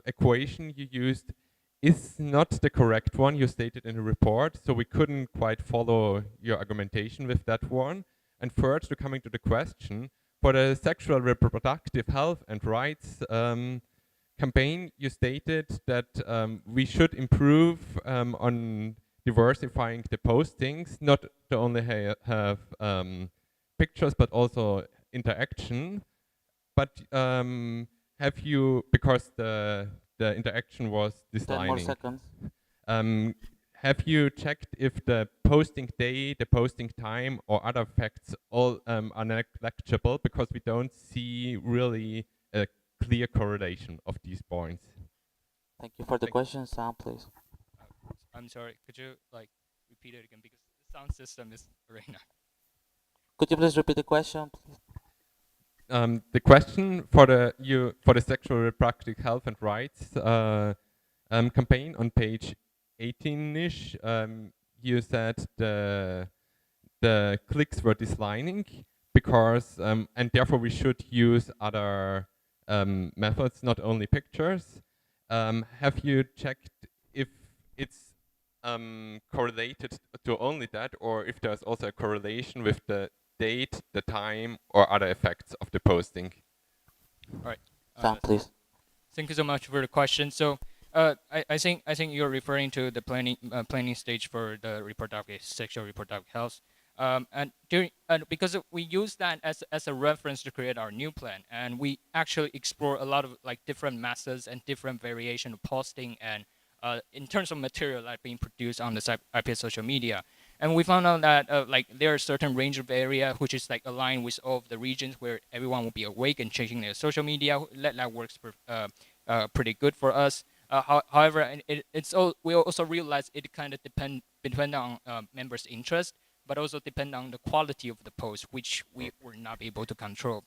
equation you used is not the correct one you stated in the report, so we couldn't quite follow your argumentation with that one. And third, to coming to the question, for the sexual reproductive health and rights campaign, you stated that we should improve on diversifying the postings, not to only have pictures but also interaction. But have you, because the interaction was 10 more declining, seconds. have you checked if the posting day, the posting time, or other facts all are negligible, because we don't see really a clear correlation of these points? Thank you for the question, Sam, please. I'm sorry. Could you like repeat it again because the sound system is right now. Could you please repeat the question, please? The question for the sexual reproductive health and rights campaign on page 18-ish, you said the clicks were declining because and therefore we should use other methods, not only pictures. Have you checked if it's correlated to only that, or if there's also a correlation with the date, the time, or other effects of the posting? All right. Sam, please. Thank you so much for the question. So, I think you're referring to the planning stage for the sexual reproductive health. And because we use that as a reference to create our new plan, and we actually explore a lot of like different methods and different variation of posting and in terms of material that being produced on the IPS social media. And we found out that like there are certain range of area which is like aligned with all of the regions where everyone will be awake and checking their social media. That works pretty good for us. However, we also realize it kind of depend on members' interest, but also depend on the quality of the post, which we were not able to control.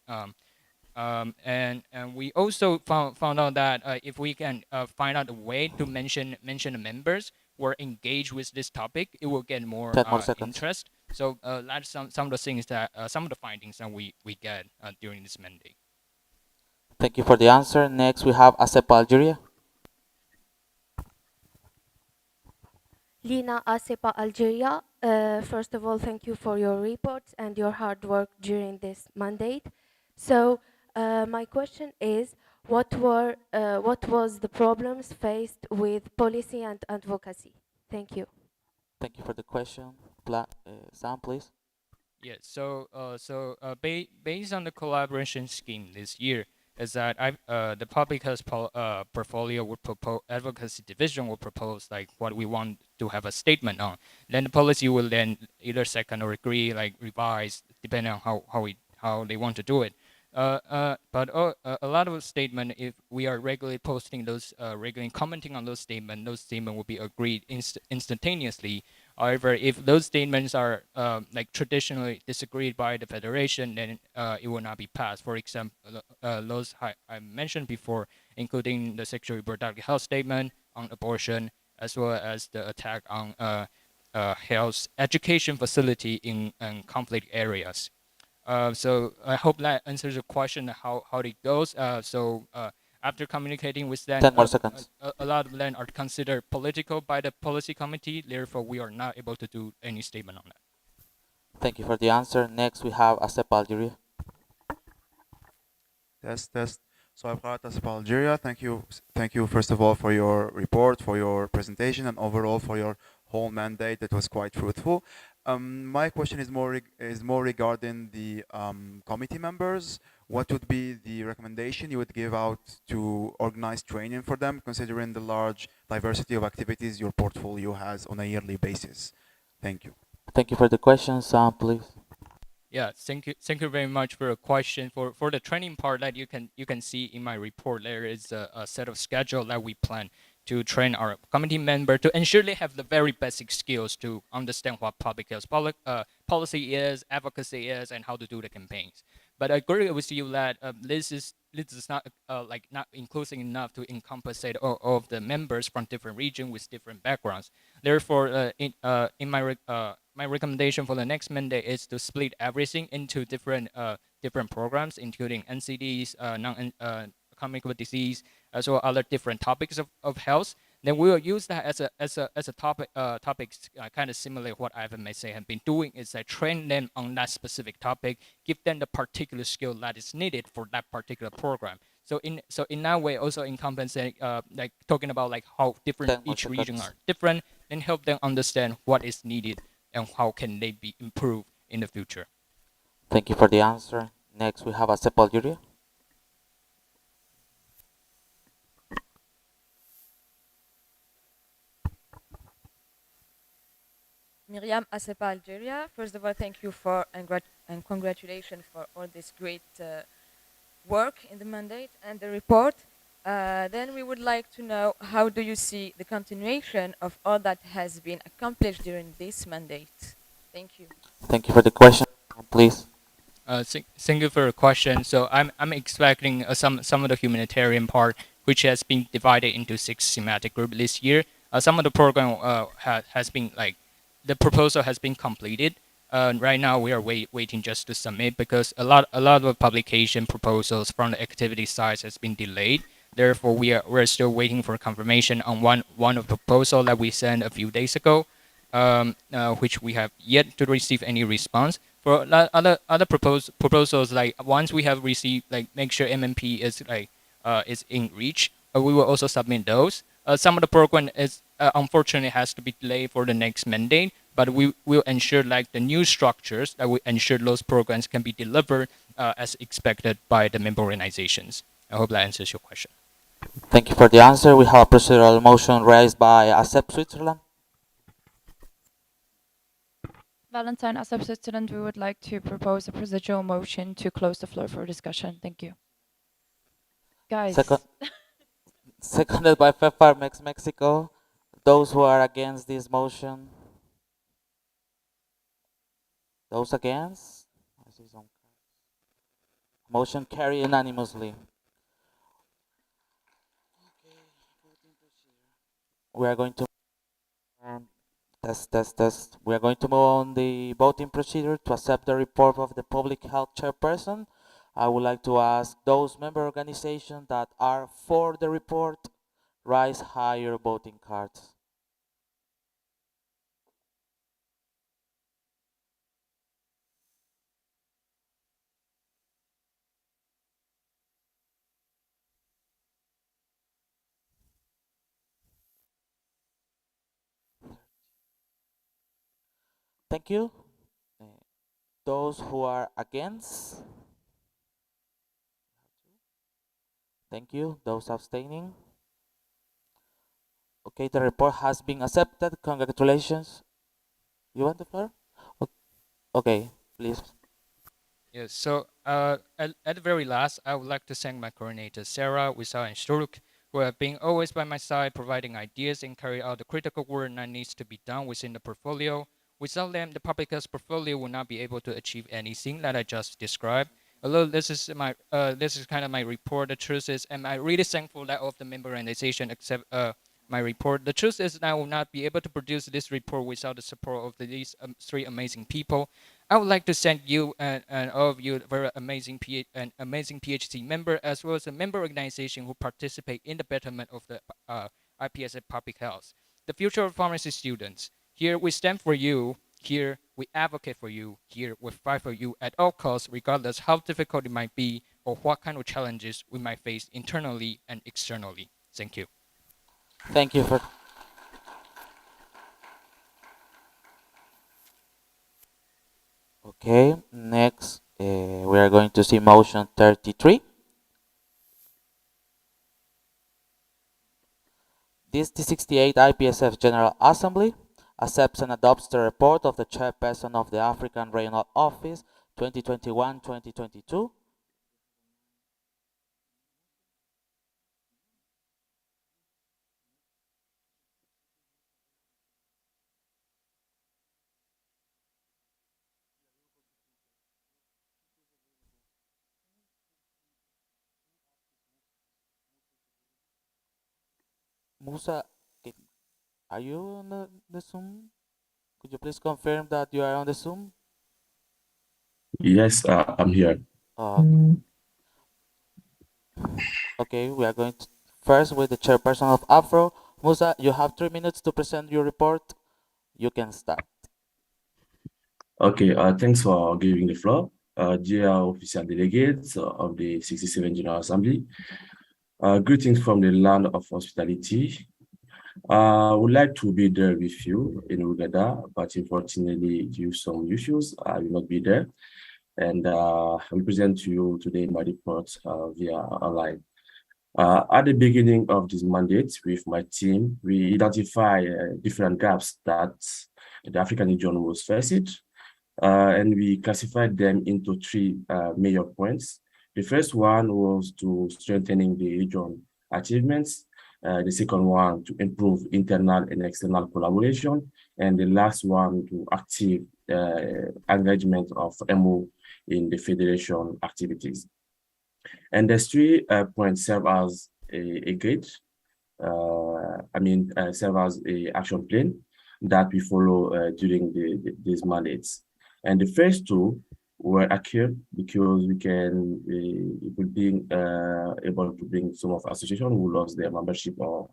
And we also found out that if we can find out a way to mention the members who are engaged with this topic, it will get more 10 more seconds. interest. So that's some of the things that some of the findings that we get during this mandate. Thank you for the answer. Next, we have Asep Algeria. Lina Asepa, Algeria. First of all, thank you for your reports and your hard work during this mandate. So, my question is, what was the problems faced with policy and advocacy? Thank you. Thank you for the question. Sam, please. Yeah. So based on the collaboration scheme this year, is that the public health portfolio would propose, advocacy division will propose like what we want to have a statement on. Then the policy will then either second or agree, like revise, depending on how they want to do it. But a lot of statement, if we are regularly posting those, regularly commenting on those statements will be agreed instantaneously. However, if those statements are like traditionally disagreed by the federation, then it will not be passed. For example, those I mentioned before, including the sexual reproductive health statement on abortion, as well as the attack on health education facility in conflict areas. So I hope that answers your question how it goes. After communicating with them, 10 more seconds. a lot of them are considered political by the policy committee. Therefore, we are not able to do any statement on that. Thank you for the answer. Next, we have Asep Algeria. Test. So I've got Aspa Algeria. Thank you first of all for your report, for your presentation, and overall for your whole mandate. That was quite fruitful. My question is more regarding the committee members. What would be the recommendation you would give out to organize training for them, considering the large diversity of activities your portfolio has on a yearly basis? Thank you. Thank you for the question. Sam, please. Yeah, thank you very much for a question. For the training part that you can see in my report, there is a set of schedule that we plan to train our committee member to ensure they have the very basic skills to understand what public health policy is, advocacy is, and how to do the campaigns. But I agree with you that this is not not inclusive enough to encompass all of the members from different regions with different backgrounds. Therefore, in my recommendation for the next mandate is to split everything into different programs, including NCDs, non-communicable disease, as well as other different topics of health. Then we will use that as a topics kind of similar what Ivan may say have been doing is that train them on that specific topic, give them the particular skill that is needed for that particular program. So in that way, also encompassing like talking about like how different 10 more each region seconds. are different, then help them understand what is needed and how can they be improved in the future. Thank you for the answer. Next, we have a Sepultura. Miriam Asepa, Algeria. First of all, thank you for and congratulations for all this great work in the mandate and the report. Then we would like to know how do you see the continuation of all that has been accomplished during this mandate? Thank you. Thank you for the question. Please. Thank you for the question. So I'm expecting some of the humanitarian part, which has been divided into 6 thematic groups this year. Some of the program has been like the proposal has been completed. Right now we are waiting just to submit because a lot of publication proposals from the activity side has been delayed. Therefore, we're still waiting for confirmation on one of the proposal that we sent a few days ago, which we have yet to receive any response. For other proposals, like once we have received, like make sure MMP is in reach, we will also submit those. Some of the program is unfortunately has to be delayed for the next mandate, but we will ensure like the new structures that will ensure those programs can be delivered as expected by the member organizations. I hope that answers your question. Thank you for the answer. We have a procedural motion raised by ASEP Switzerland. Valentine, as a Switzerland, we would like to propose a procedural motion to close the floor for discussion. Thank you. Guys. Seconded by FEFAR Mexico. Those who are against this motion. Those against? I see some. Motion carried unanimously. We are going to test. We are going to move on the voting procedure to accept the report of the public health chairperson. I would like to ask those member organizations that are for the report, raise higher voting cards. Thank you. Those who are against? Thank you. Those abstaining? Okay, the report has been accepted. Congratulations. You want the floor? Okay, please. Yes, so at the very last, I would like to thank my coordinators, Sarah, Wisa, and Shuruk, who have been always by my side, providing ideas and carry out the critical work that needs to be done within the portfolio. Without them, the public health portfolio will not be able to achieve anything that I just described. Although this is kind of my report, the truth is, and I'm really thankful that all of the member organization accept my report. The truth is that I will not be able to produce this report without the support of these 3 amazing people. I would like to thank you and all of you very amazing PhD member as well as a member organization who participate in the betterment of the IPSF public health. The future of pharmacy students. Here we stand for you. Here we advocate for you. Here we fight for you at all costs, regardless how difficult it might be or what kind of challenges we might face internally and externally. Thank you. Thank you for. Okay, next we are going to see motion 33. This the 68 IPSF General Assembly accepts and adopts the report of the chairperson of the African Regional Office 2021-2022. Musa, are you on the Zoom? Could you please confirm that you are on the Zoom? Yes, I'm here. Okay, we are going to first with the chairperson of Afro, Musa, you have 3 minutes to present your report. You can start. Okay, thanks for giving the floor. Dear official delegates of the 67th General Assembly, greetings from the land of hospitality. I would like to be there with you in Uganda, but unfortunately, due to some issues, I will not be there. And I will present to you today my report via online. At the beginning of this mandate with my team, we identify different gaps that the African region was facing, and we classified them into three major points. The first one was to strengthening the region achievements. The second one to improve internal and external collaboration. And the last one to active engagement of MO in the federation activities. And these 3 points serve as a gate, serve as a action plan that we follow during these mandates. And the first two were acute because we could be able to bring some of association who lost their membership or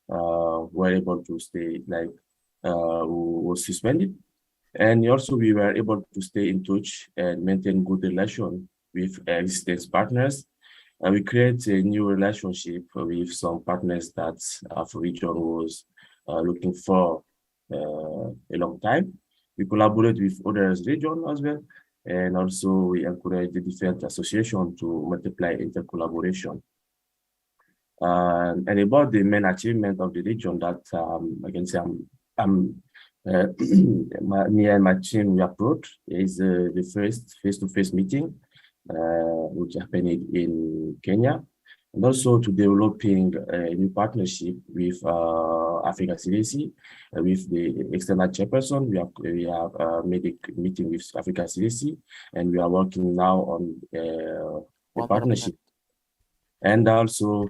were able to stay, who was suspended. And also we were able to stay in touch and maintain good relation with existing partners. We create a new relationship with some partners that our region was looking for a long time. We collaborate with others region as well. And also we encourage the different association to multiply inter-collaboration. And about the main achievement of the region that I can say me and my team we approached is the first face-to-face meeting, which happened in Kenya, and also to developing a new partnership with Africa CDC, with the external chairperson. We have made a meeting with Africa CDC, and we are working now on the partnership. And also,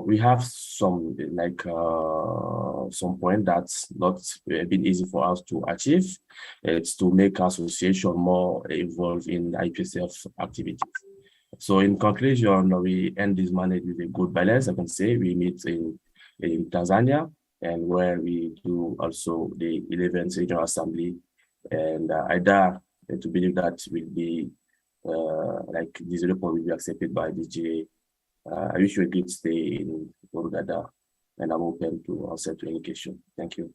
we have some some point that's not been easy for us to achieve. It's to make association more involved in IPSF activities. So in conclusion, we end this mandate with a good balance. I can say we meet in Tanzania, and where we do also the 11th Regional Assembly, and I dare to believe that will be this report will be accepted by the GA. I wish you a good stay in Uganda, and I'm open to answer to any question. Thank you.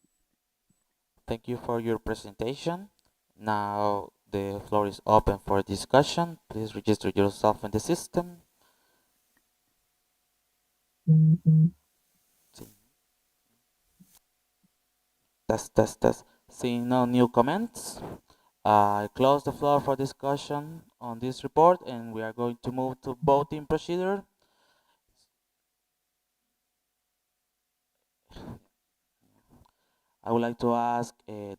Thank you for your presentation. Now the floor is open for discussion. Please register yourself in the system. Test. Seeing no new comments, I close the floor for discussion on this report, and we are going to move to voting procedure. I would like to ask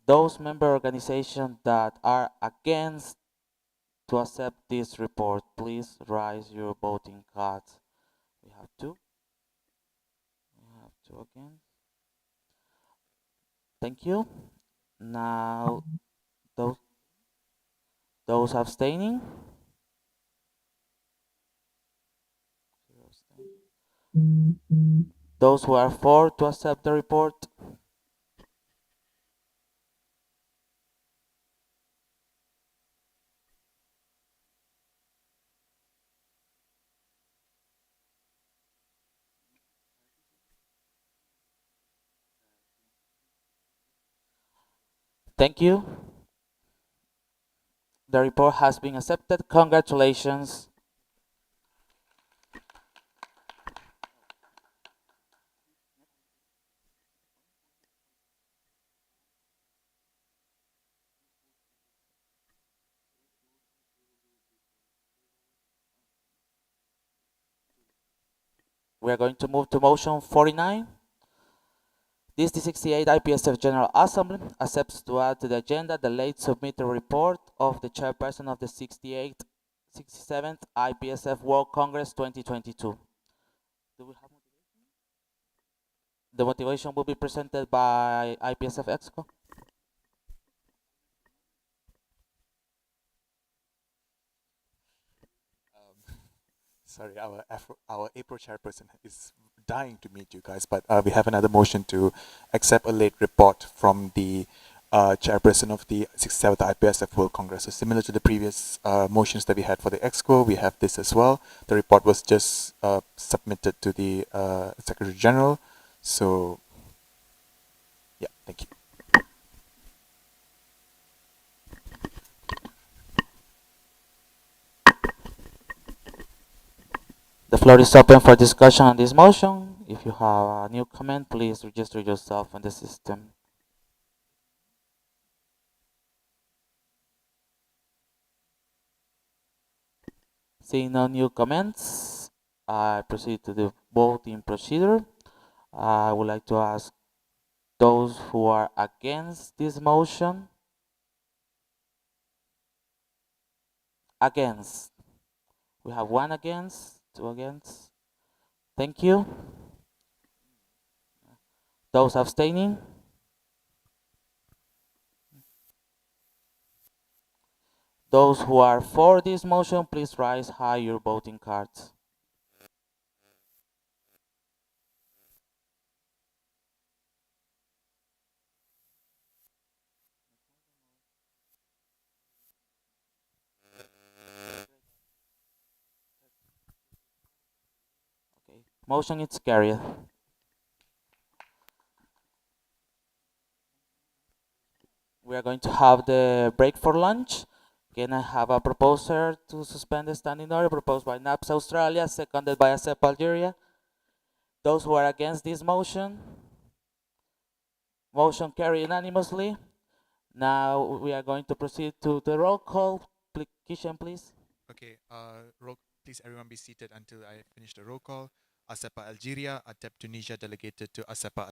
those member organizations that are against to accept this report, please raise your voting cards. We have two. We have two again. Thank you. Now, those abstaining. Those who are for to accept the report. Thank you. The report has been accepted. Congratulations. We are going to move to motion 49. This the 68 IPSF General Assembly accepts to add to the agenda the late submitted report of the chairperson of the 67th IPSF World Congress 2022. Do we have motivation? The motivation will be presented by IPSF Exco. Sorry, our April chairperson is dying to meet you guys, but we have another motion to accept a late report from the chairperson of the 67th IPSF World Congress. So similar to the previous motions that we had for the Exco, we have this as well. The report was just submitted to the Secretary General. So, yeah, thank you. The floor is open for discussion on this motion. If you have a new comment, please register yourself in the system. Seeing no new comments, I proceed to the voting procedure. I would like to ask those who are against this motion. Against. We have one against, two against. Thank you. Those abstaining? Those who are for this motion, please raise high your voting cards. Okay. Motion is carried. We are going to have the break for lunch. Can I have a proposer to suspend the standing order proposed by NAPS Australia, seconded by ASEP Algeria? Those who are against this motion? Motion carried unanimously. Now we are going to proceed to the roll call. Kishan, please. Okay, please everyone be seated until I finish the roll call. ASEPA Algeria, ATEP Tunisia delegated to ASEPA